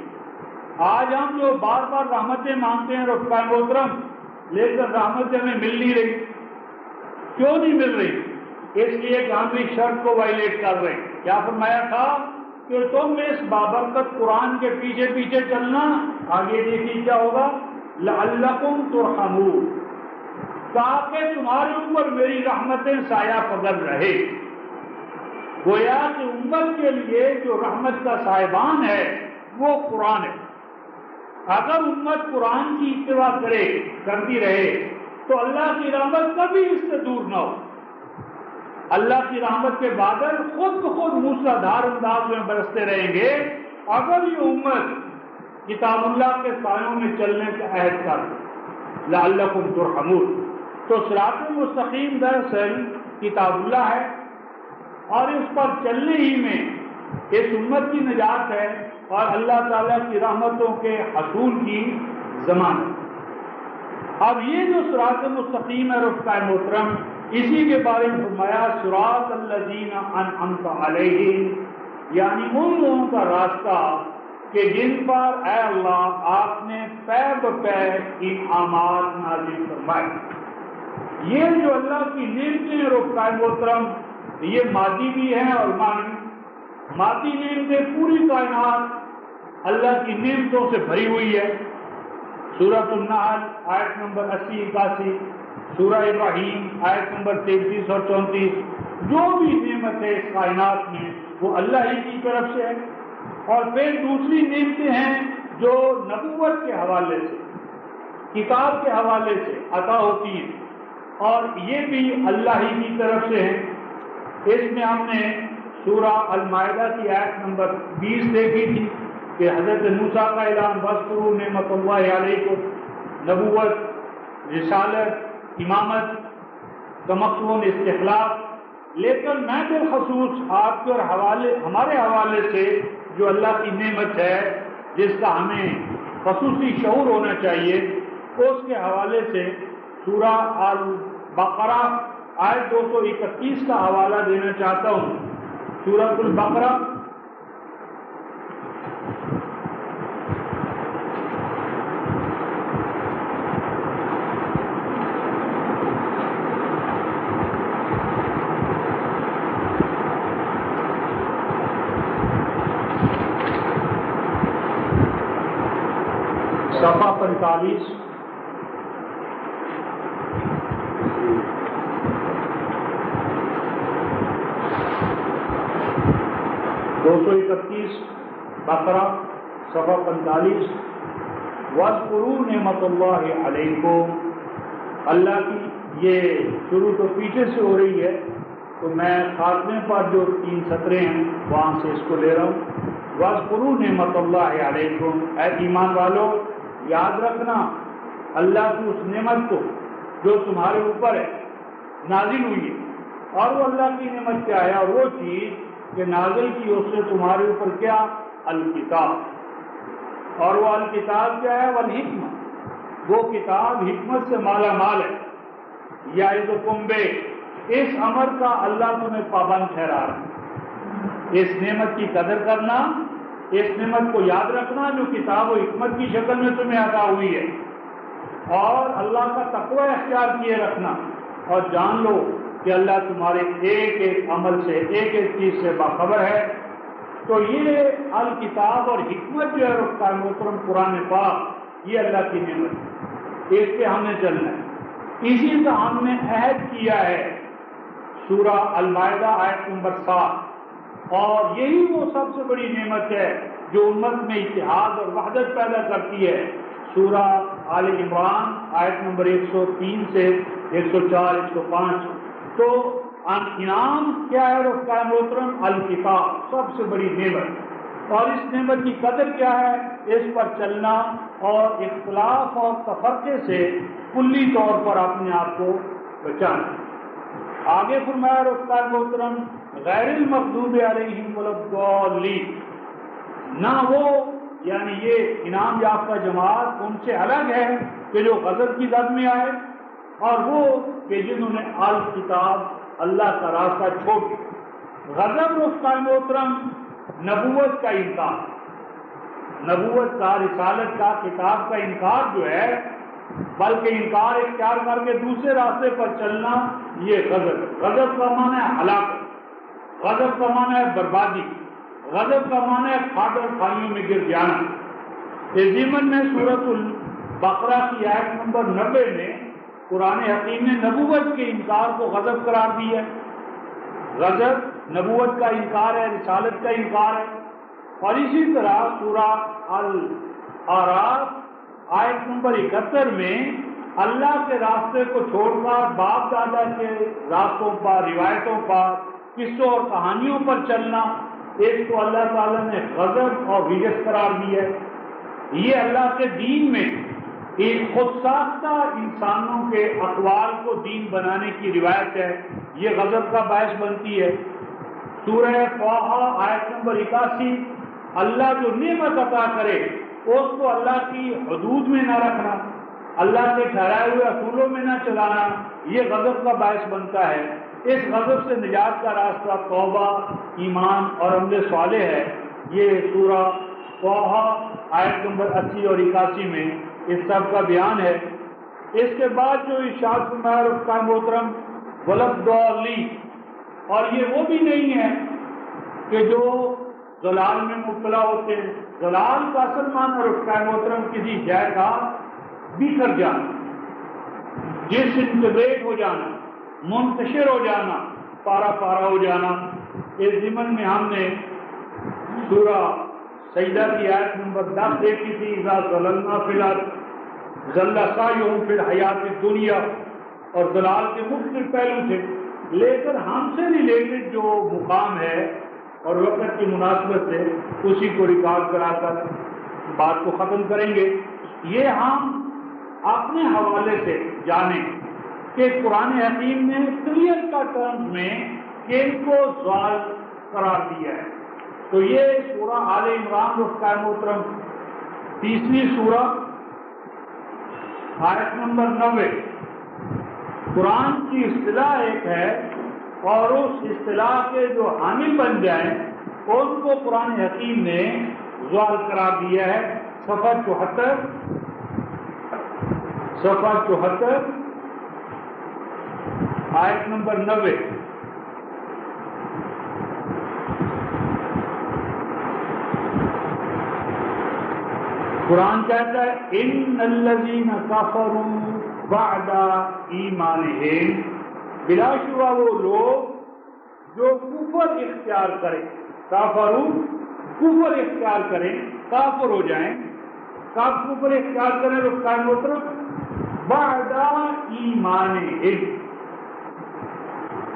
آج ہم جو بار بار رحمتیں مانگتے ہیں رفقۂ محترم، لیکن رحمتیں ہمیں مل نہیں رہی۔ کیوں نہیں مل رہی؟ اس لیے کہ ہم بھی شرط کو وائلیٹ کر رہے ہیں۔ کیا فرمایا تھا؟ کہ تم اس بابرکت قرآن کے پیچھے پیچھے چلنا۔ آگے دیکھیے کیا ہوگا، لعلکم ترحمون، تاکہ تمہارے اوپر میری رحمتیں سایہ پکڑ رہے۔ گویا کہ امت کے لیے جو رحمت کا صاحبان ہے وہ قرآن ہے۔ اگر امت قرآن کی اتباع کرتی رہے تو اللہ کی رحمت کبھی اس سے دور نہ ہو۔ اللہ کی رحمت کے بادل خود بخود موسلادھار انداز میں برستے رہیں گے اگر یہ امت کتاب اللہ کے سایوں میں چلنے کا عہد کر دے۔ لعلکم ترحمون، تو صراط مستقیم دراصل کتاب اللہ ہے، اور اس پر چلنے ہی میں اس امت کی نجات ہے اور اللہ تعالیٰ کی رحمتوں کے حصول کی ضمانت۔ اب یہ جو صراط مستقیم ہے رفقۂ محترم، اسی کے بارے میں فرمایا صراط الذین انعمت علیہم، یعنی ان لوگوں کا راستہ کہ جن پر اے اللہ آپ نے پے بپے انعامات نازل فرمائے۔ یہ جو اللہ کی نعمتیں رفقۂ محترم، یہ مادی بھی ہیں اور معنوی۔ مادی نعمتیں، پوری کائنات اللہ کی نعمتوں سے بھری ہوئی ہے۔ سورۃ النحل آیت نمبر 80-81، سورہ ابراہیم آیت نمبر 33 اور 34، جو بھی نعمت ہے اس کائنات میں وہ اللہ ہی کی طرف سے ہے۔ اور پھر دوسری نعمتیں ہیں جو نبوت کے حوالے سے، کتاب کے حوالے سے عطا ہوتی ہیں، اور یہ بھی اللہ ہی کی طرف سے ہیں۔ اس میں ہم نے سورہ المائدہ کی آیت نمبر 20 دیکھی تھی کہ حضرت موسیٰ کا اعلان، وَاذْكُرُوا نِعْمَتَ اللَّهِ عَلَيْكُمْ، نبوت، رسالت، امامت، تمکن، استخلاف۔ لیکن میں بالخصوص آپ کے اور ہمارے حوالے سے جو اللہ کی نعمت ہے جس کا ہمیں خصوصی شعور ہونا چاہیے، اس کے حوالے سے سورہ البقرہ آیت 231 کا حوالہ دینا چاہتا ہوں۔ سورۃ البقرہ صفحہ 45، بقرہ صفحہ 45، وَاذْكُرُوا نِعْمَتَ اللَّهِ عَلَيْكُمْ، اللہ کی یہ شروع تو پیچھے سے ہو رہی ہے، تو میں خاتمے پر جو 3 سطریں ہیں وہاں سے اس کو لے رہا ہوں۔ وَاذْكُرُوا نِعْمَتَ اللَّهِ عَلَيْكُمْ، اے ایمان والو یاد رکھنا اللہ کی اس نعمت کو جو تمہارے اوپر ہے، نازل ہوئی ہے۔ اور وہ اللہ کی نعمت کیا ہے؟ اور وہ چیز کہ نازل کی اس سے تمہارے اوپر کیا؟ الکتاب۔ اور وہ الکتاب کیا ہے؟ والحکمت، وہ کتاب حکمت سے مالا مال ہے۔ یعظکم بہ، اس امر کا اللہ تمہیں پابند ٹھہرا رہا ہے۔ اس نعمت کی قدر کرنا، اس نعمت کو یاد رکھنا جو کتاب و حکمت کی شکل میں تمہیں عطا ہوئی ہے، اور اللہ کا تقوی اختیار کیے رکھنا، اور جان لو کہ اللہ تمہارے ایک ایک عمل سے، ایک ایک چیز سے باخبر ہے۔ تو یہ الکتاب اور حکمت جو ہے رفتار محترم قرآن پاک، یہ اللہ کی نعمت ہے، اس پہ ہم نے چلنا ہے۔ اسی کا ہم نے عہد کیا ہے سورہ المائدہ آیت نمبر 7، اور یہی وہ سب سے بڑی نعمت ہے جو امت میں اتحاد اور وحدت پیدا کرتی ہے۔ سورہ آل عمران آیت نمبر 103 سے 104 105۔ تو انعام کیا ہے رفتار محترم؟ الکتاب، سب سے بڑی نعمت۔ اور اس نعمت کی قدر کیا ہے؟ اس پر چلنا اور اختلاف اور تفرقے سے کلی طور پر اپنے آپ کو بچانا۔ آگے فرمایا رفتار محترم غیر المغضوب علیہم ولا الضالین، نہ وہ یعنی یہ انعام یافتہ جماعت ان سے الگ ہے کہ جو غضب کی زد میں آئے، اور وہ کہ جنہوں نے الکتاب اللہ کا راستہ چھوڑ دیا۔ غضب رفتار محترم نبوت کا انکار، نبوت کا، رسالت کا، کتاب کا انکار جو ہے، بلکہ انکار اختیار کر کے دوسرے راستے پر چلنا، یہ غضب۔ غضب کا معنی ہے ہلاکت، غضب کا معنی ہے بربادی، غضب کا معنی ہے کھاٹر خانیوں میں گر جانا۔ اس ضمن میں سورۃ البقرہ کی آیت نمبر 90 میں قرآن حکیم نے نبوت کے انکار کو غضب قرار دیا ہے۔ غضب نبوت کا انکار ہے، رسالت کا انکار ہے۔ اور اسی طرح سورہ الاعراف آیت نمبر 71 میں اللہ کے راستے کو چھوڑ کر باپ دادا کے راستوں پر، روایتوں پر، قصوں اور کہانیوں پر چلنا، اس کو اللہ تعالیٰ نے غضب اور ہجرت قرار دیا ہے۔ یہ اللہ کے دین میں ایک خود ساختہ انسانوں کے اقوال کو دین بنانے کی روایت ہے، یہ غضب کا باعث بنتی ہے۔ سورہ طٰہٰ آیت نمبر 81، اللہ جو نعمت عطا کرے اس کو اللہ کی حدود میں نہ رکھنا، اللہ کے ٹھہرائے ہوئے اصولوں میں نہ چلانا، یہ غضب کا باعث بنتا ہے۔ اس غضب سے نجات کا راستہ توبہ، ایمان اور عمل صالح ہے۔ یہ سورہ طٰہٰ آیت نمبر 80 اور 81 میں اس سب کا بیان ہے۔ اس کے بعد جو ارشاد فرمایا رفتار محترم ولا الضالین، اور یہ وہ بھی نہیں ہے کہ جو ضلال میں مبتلا ہوتے ہیں۔ ضلال کا اصل معنی رفتار محترم کسی شے کا بکھر جانا، ڈسنٹیگریٹ ہو جانا، منتشر ہو جانا، پارا پارا ہو جانا۔ اس ضمن میں ہم نے سورہ سجدہ کی آیت نمبر 10 دیکھی تھی، اذا ضللنا فی الارض ضل سعیہم فی الحیات الدنیا، اور ضلال کے مختلف پہلو تھے، لیکن ہم سے ریلیٹڈ جو مقام ہے اور وقت کی مناسبت سے اسی کو ریکارڈ کرا کر بات کو ختم کریں گے۔ یہ ہم اپنے حوالے سے جانیں کہ قرآن حکیم نے کلیئر کا ٹرمز میں کن کو زوال قرار دیا ہے۔ تو یہ سورہ آل عمران رفتار محترم 30ویں سورہ آیت نمبر 90 قرآن کی اصطلاح ایک ہے، اور اس اصطلاح کے جو حامل بن جائیں ان کو قرآن حکیم نے زوال قرار دیا ہے۔ صفحہ 74 آیت نمبر 90۔ قرآن کہتا ہے ان الذین کفروا بعد ایمانہم، بلا شبہ وہ لوگ جو کفر اختیار کریں، کافروا کفر اختیار کریں، کافر ہو جائیں، کفر اختیار کریں رفتار محترم بعد ایمانہم،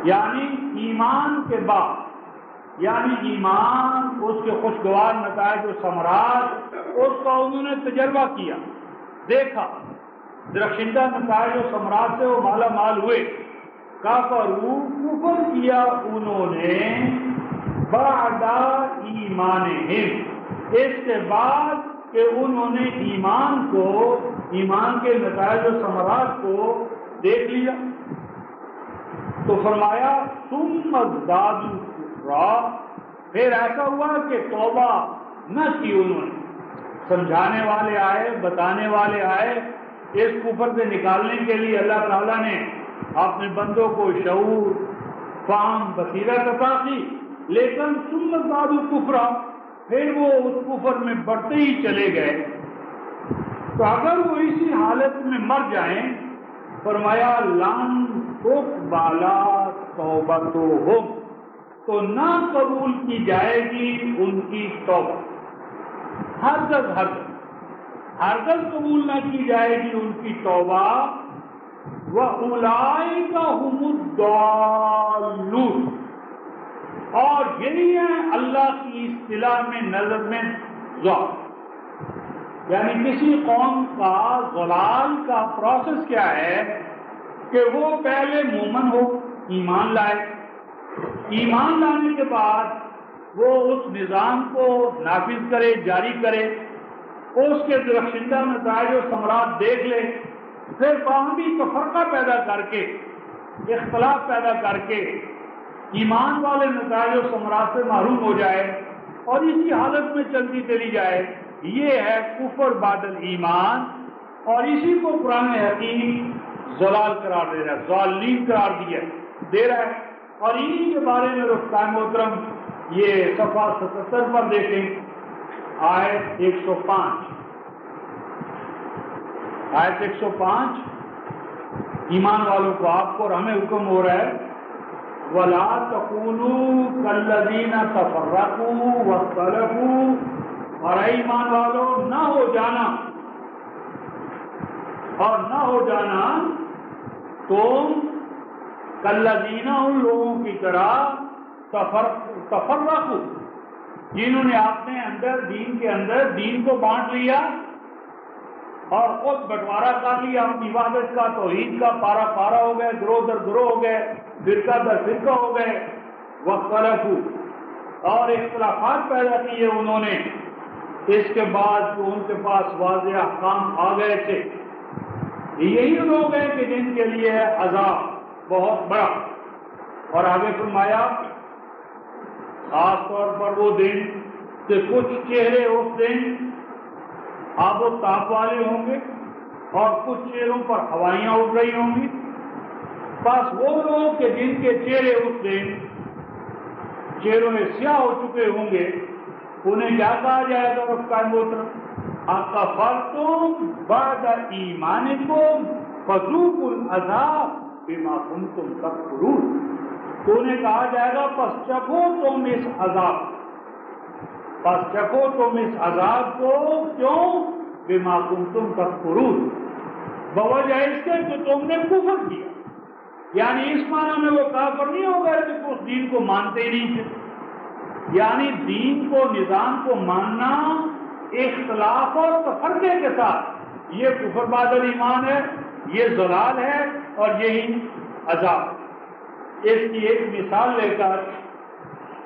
یعنی ایمان کے بعد، یعنی ایمان، اس کے خوشگوار نتائج و ثمرات، اس کا انہوں نے تجربہ کیا، دیکھا، درخشندہ نتائج و ثمرات سے وہ مالا مال ہوئے۔ کفروا، کفر کیا انہوں نے، بعد ایمانہم، اس کے بعد کہ انہوں نے ایمان کو، ایمان کے نتائج و ثمرات کو دیکھ لیا، تو فرمایا ثم ازدادوا کفرا، پھر ایسا ہوا کہ توبہ نہ کی انہوں نے۔ سمجھانے والے آئے، بتانے والے آئے، اس کفر سے نکالنے کے لیے اللہ تعالیٰ نے اپنے بندوں کو شعور، فہم، بصیرت عطا کی، لیکن ثم ازدادوا کفرا، پھر وہ اس کفر میں بڑھتے ہی چلے گئے۔ تو اگر وہ اسی حالت میں مر جائیں، فرمایا لن تقبل توبتہم، تو نہ قبول کی جائے گی ان کی توبہ، ہرگز قبول نہ کی جائے گی ان کی توبہ۔ وَأُولَئِكَ هُمُ الضَّالُّونَ، اور یہی ہے اللہ کی اصطلاح میں، نظر میں ضال، یعنی کسی قوم کا ضلال کا پروسیس کیا ہے کہ وہ پہلے مومن ہو، ایمان لائے، ایمان لانے کے بعد وہ اس نظام کو نافذ کرے، جاری کرے، اس کے درخشندہ نتائج و ثمرات دیکھ لے، پھر باہمی تفرقہ پیدا کر کے، اختلاف پیدا کر کے ایمان والے نتائج و ثمرات سے محروم ہو جائے اور اسی حالت میں چلتی چلی جائے، یہ ہے کفر بعد الایمان، اور اسی کو قرآن حکیم ضلال قرار دے رہا ہے، ضالین قرار دے رہا ہے۔ اور انہی کے بارے میں رفقائے محترم یہ صفحہ 77 پر دیکھیں، آیت 105، آیت 105، ایمان والوں کو، آپ کو اور ہمیں حکم ہو رہا ہے وَلَا تَكُونُوا كَالَّذِينَ تَفَرَّقُوا وَاخْتَلَفُوا، اور اے ایمان والوں نہ ہو جانا، اور نہ ہو جانا تم کالذین، ان لوگوں کی طرح، تفرقوا، جنہوں نے اپنے اندر، دین کے اندر دین کو بانٹ لیا اور خود بٹوارا کر لیا، اپنی عبادت کا، توحید کا، پارا پارا ہو گئے، گروہ در گروہ ہو گئے، فرقہ در فرقہ ہو گئے، واختلفوا، اور اختلافات پیدا کیے انہوں نے، اس کے بعد جو ان کے پاس واضح احکام آ گئے تھے، یہی لوگ ہیں کہ جن کے لیے ہے عذاب بہت بڑا۔ اور آگے فرمایا خاص طور پر وہ دن کہ کچھ چہرے اس دن آب و تاب والے ہوں گے اور کچھ چہروں پر ہوائیاں اڑ رہی ہوں گی، بس وہ لوگ کہ جن کے چہرے اس دن چہروں میں سیاہ ہو چکے ہوں گے، انہیں کیا کہا جائے گا رفقائے محترم؟ اکفرتم بعد ایمانکم فذوقوا العذاب بما کنتم تکفرون، تو انہیں کہا جائے گا پس چکھو تم اس عذاب، پس چکھو تم اس عذاب کو، کیوں؟ بما کنتم تکفرون، بوجہ اس کے کہ تم نے کفر کیا، یعنی اس معنی میں وہ کافر نہیں ہو گئے کہ اس دین کو مانتے ہی نہیں تھے، یعنی دین کو، نظام کو ماننا اختلاف اور تفرقے کے ساتھ، یہ کفر بعد الایمان ہے، یہ ضلال ہے، اور یہی عذاب۔ اس کی ایک مثال لے کر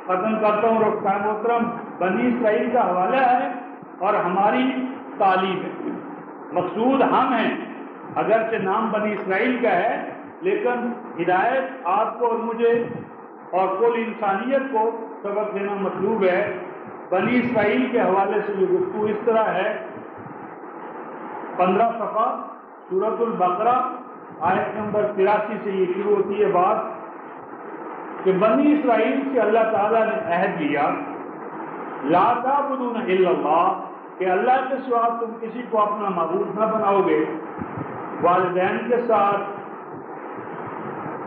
ختم کرتا ہوں رفقائے محترم، بنی اسرائیل کا حوالہ ہے اور ہماری تعلیم ہے۔ مقصود ہم ہیں، اگرچہ نام بنی اسرائیل کا ہے، لیکن ہدایت آپ کو اور مجھے اور کل انسانیت کو سبق دینا مطلوب ہے۔ بنی اسرائیل کے حوالے سے یہ گفتگو اس طرح ہے، 15 صفحہ سورۃ البقرہ آیت نمبر 83 سے یہ شروع ہوتی ہے بات کہ بنی اسرائیل سے اللہ تعالیٰ نے عہد لیا، لا تعبدون الا اللہ، کہ اللہ کے سوا تم کسی کو اپنا معبود نہ بناؤ گے، والدین کے ساتھ،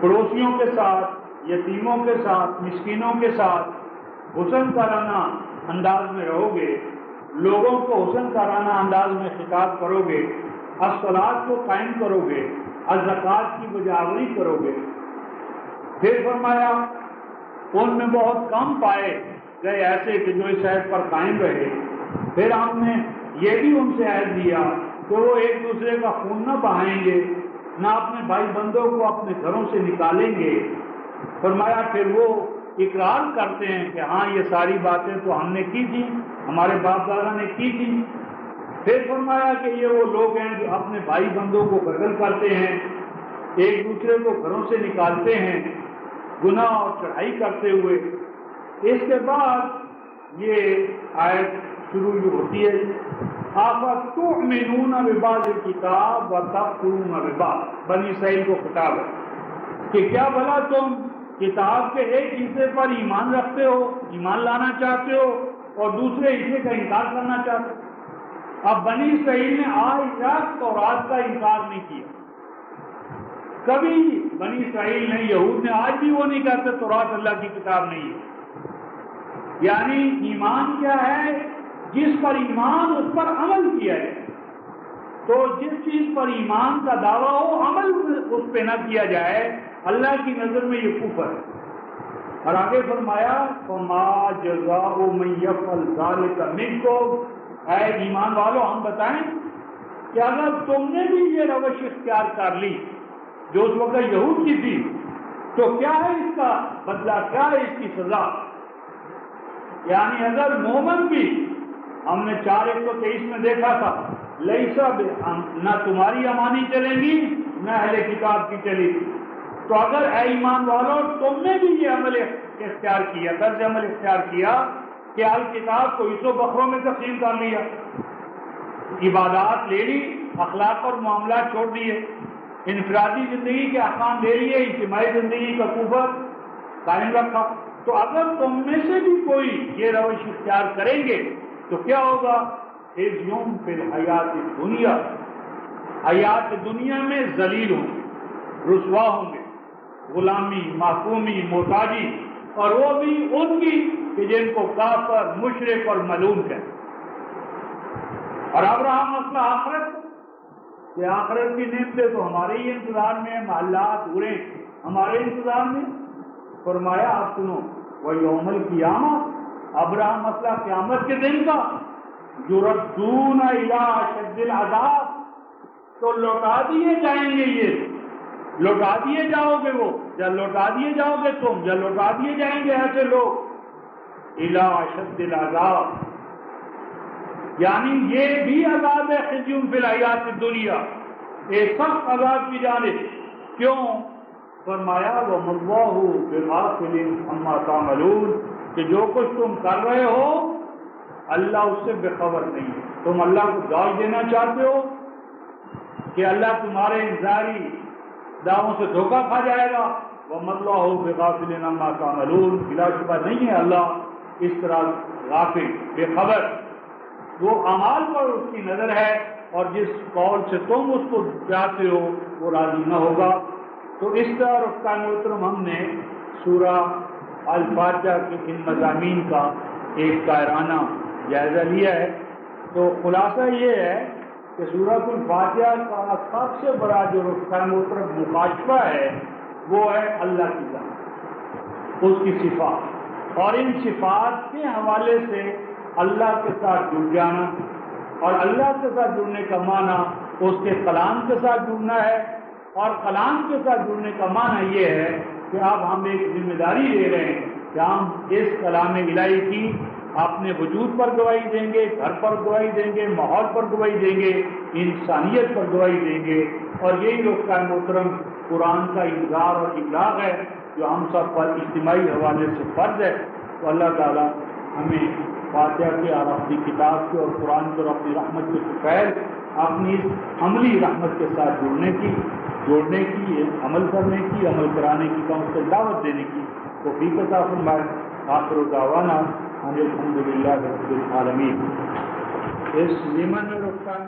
پڑوسیوں کے ساتھ، یتیموں کے ساتھ، مسکینوں کے ساتھ حسن کارانہ انداز میں رہو گے، لوگوں کو حسن کارانہ انداز میں خطاب کرو گے، الصلاۃ کو قائم کرو گے، الزکوٰۃ کی بجاوری کرو گے، پھر فرمایا ان میں بہت کم پائے گئے ایسے کہ جو اس عہد پر قائم رہے. پھر ہم نے یہ بھی ان سے عہد دیا کہ وہ ایک دوسرے کا خون نہ بہائیں گے، نہ اپنے بھائی بندوں کو اپنے گھروں سے نکالیں گے. فرمایا پھر وہ اقرار کرتے ہیں کہ ہاں یہ ساری باتیں تو ہم نے کی تھی، ہمارے باپ دادا نے کی تھی. پھر فرمایا کہ یہ وہ لوگ ہیں جو اپنے بھائی بندوں کو قتل کرتے ہیں، ایک دوسرے کو گھروں سے نکالتے ہیں گناہ اور چڑھائی کرتے ہوئے. اس کے بعد یہ آیت شروع ہوتی ہے افتؤمنون ببعض الکتاب وتکفرون ببعض. بنی اسرائیل کو خطاب ہے کہ کیا بھلا تم کتاب کے ایک حصے پر ایمان رکھتے ہو، ایمان لانا چاہتے ہو، اور دوسرے حصے کا انکار کرنا چاہتے ہو. اب بنی اسرائیل نے آج تک تورات کا انکار نہیں کیا. کبھی بنی اسرائیل نے، یہود نے آج بھی وہ نہیں کہتے تورات اللہ کی کتاب نہیں ہے. یعنی ایمان کیا ہے؟ جس پر ایمان اس پر عمل کیا ہے. تو جس چیز پر ایمان کا دعویٰ ہو عمل اس پہ نہ کیا جائے، اللہ کی نظر میں یہ کفر ہے. اور آگے فرمایا فما جزاء من یفعل ذلک منکم، اے ایمان والو ہم بتائیں کہ اگر تم نے بھی یہ روش اختیار کر لی جو اس وقت یہود کی تھی، تو کیا ہے اس کا بدلہ، کیا ہے اس کی سزا. یعنی اگر مومن بھی، ہم نے 4:123 میں دیکھا تھا لیسا نہ تمہاری امانی چلیں گی نہ اہل کتاب کی چلے گی. تو اگر اے ایمان والو تم نے بھی یہ عمل اختیار کیا، طرز عمل اختیار کیا کہ اہل کتاب کو حصوں بکروں میں تقسیم کر لیا، عبادات لے لی، اخلاق اور معاملات چھوڑ دیے، انفرادی زندگی کے احکام لے لیے، اجتماعی زندگی کا کفر قائم رکھا، تو اگر تم میں سے بھی کوئی یہ روش اختیار کریں گے تو کیا ہوگا؟ یوم فی الحیات دنیا، حیات دنیا میں ذلیل ہوں گے، رسوا ہوں گے، غلامی، محکومی، محتاجی، اور وہ بھی ان کی کہ جن کو کافر، مشرک اور ملعون کہتے. اور اب رہا مسئلہ آخرت کہ آخرت کی نعمتیں تو ہمارے ہی انتظار میں ہیں، محلات دوریں ہمارے انتظار میں. فرمایا آپ سنو ویوم القیامہ، اب رہا مسئلہ قیامت کے دن کا، یردون الی اشد العذاب، تو لوٹا دیے جائیں گے، یہ لوٹا دیے جاؤ گے، وہ یا لوٹا دیے جاؤ گے تم، یا لوٹا دیے جائیں گے ایسے لوگ الی اشد العذاب. یعنی یہ بھی عذاب ہے خزی فی الحیات الدنیا، ایک سخت عذاب کی جانب. کیوں؟ فرمایا وما اللہ بغافل عما تعملون، کہ جو کچھ تم کر رہے ہو اللہ اس سے بے خبر نہیں ہے. تم اللہ کو داغ دینا چاہتے ہو کہ اللہ تمہارے انظاری دعووں سے دھوکہ کھا جائے گا. وما اللہ بغافل عما تعملون، بلا شبہ نہیں ہے اللہ اس طرح غافل، بے خبر. وہ اعمال پر اس کی نظر ہے، اور جس قول سے تم اس کو چاہتے ہو وہ راضی نہ ہوگا. تو اس طرح رفتہ محترم ہم نے سورہ الفاتحہ کے ان مضامین کا ایک قائرانہ جائزہ لیا ہے. تو خلاصہ یہ ہے کہ سورۃ الفاتحہ کا سب سے بڑا جو رفتہ محترم مکاشفہ ہے وہ ہے اللہ کی ذات، اس کی صفات، اور ان صفات کے حوالے سے اللہ کے ساتھ جڑ جانا. اور اللہ کے ساتھ جڑنے کا معنی اس کے کلام کے ساتھ جڑنا ہے، اور کلام کے ساتھ جڑنے کا معنی یہ ہے کہ اب ہم ایک ذمہ داری لے رہے ہیں کہ ہم اس کلام الہی کی اپنے وجود پر گواہی دیں گے، گھر پر گواہی دیں گے، ماحول پر گواہی دیں گے، انسانیت پر گواہی دیں گے. اور یہی رفتہ محترم قرآن کا انذار اور ابلاغ ہے جو ہم سب پر اجتماعی حوالے سے فرض ہے. تو اللہ تعالیٰ ہمیں فاتحہ کی اور اپنی کتاب کے اور قرآن کے اور اپنی رحمت کے سفید اپنی عملی رحمت کے ساتھ جوڑنے کی، عمل کرنے کی، عمل کرانے کی، کم سے دعوت دینے کی توفیق عطا فرمائے. آخر دعوانا الحمدللہ رب العالمین. اس ضمن میں رفتہ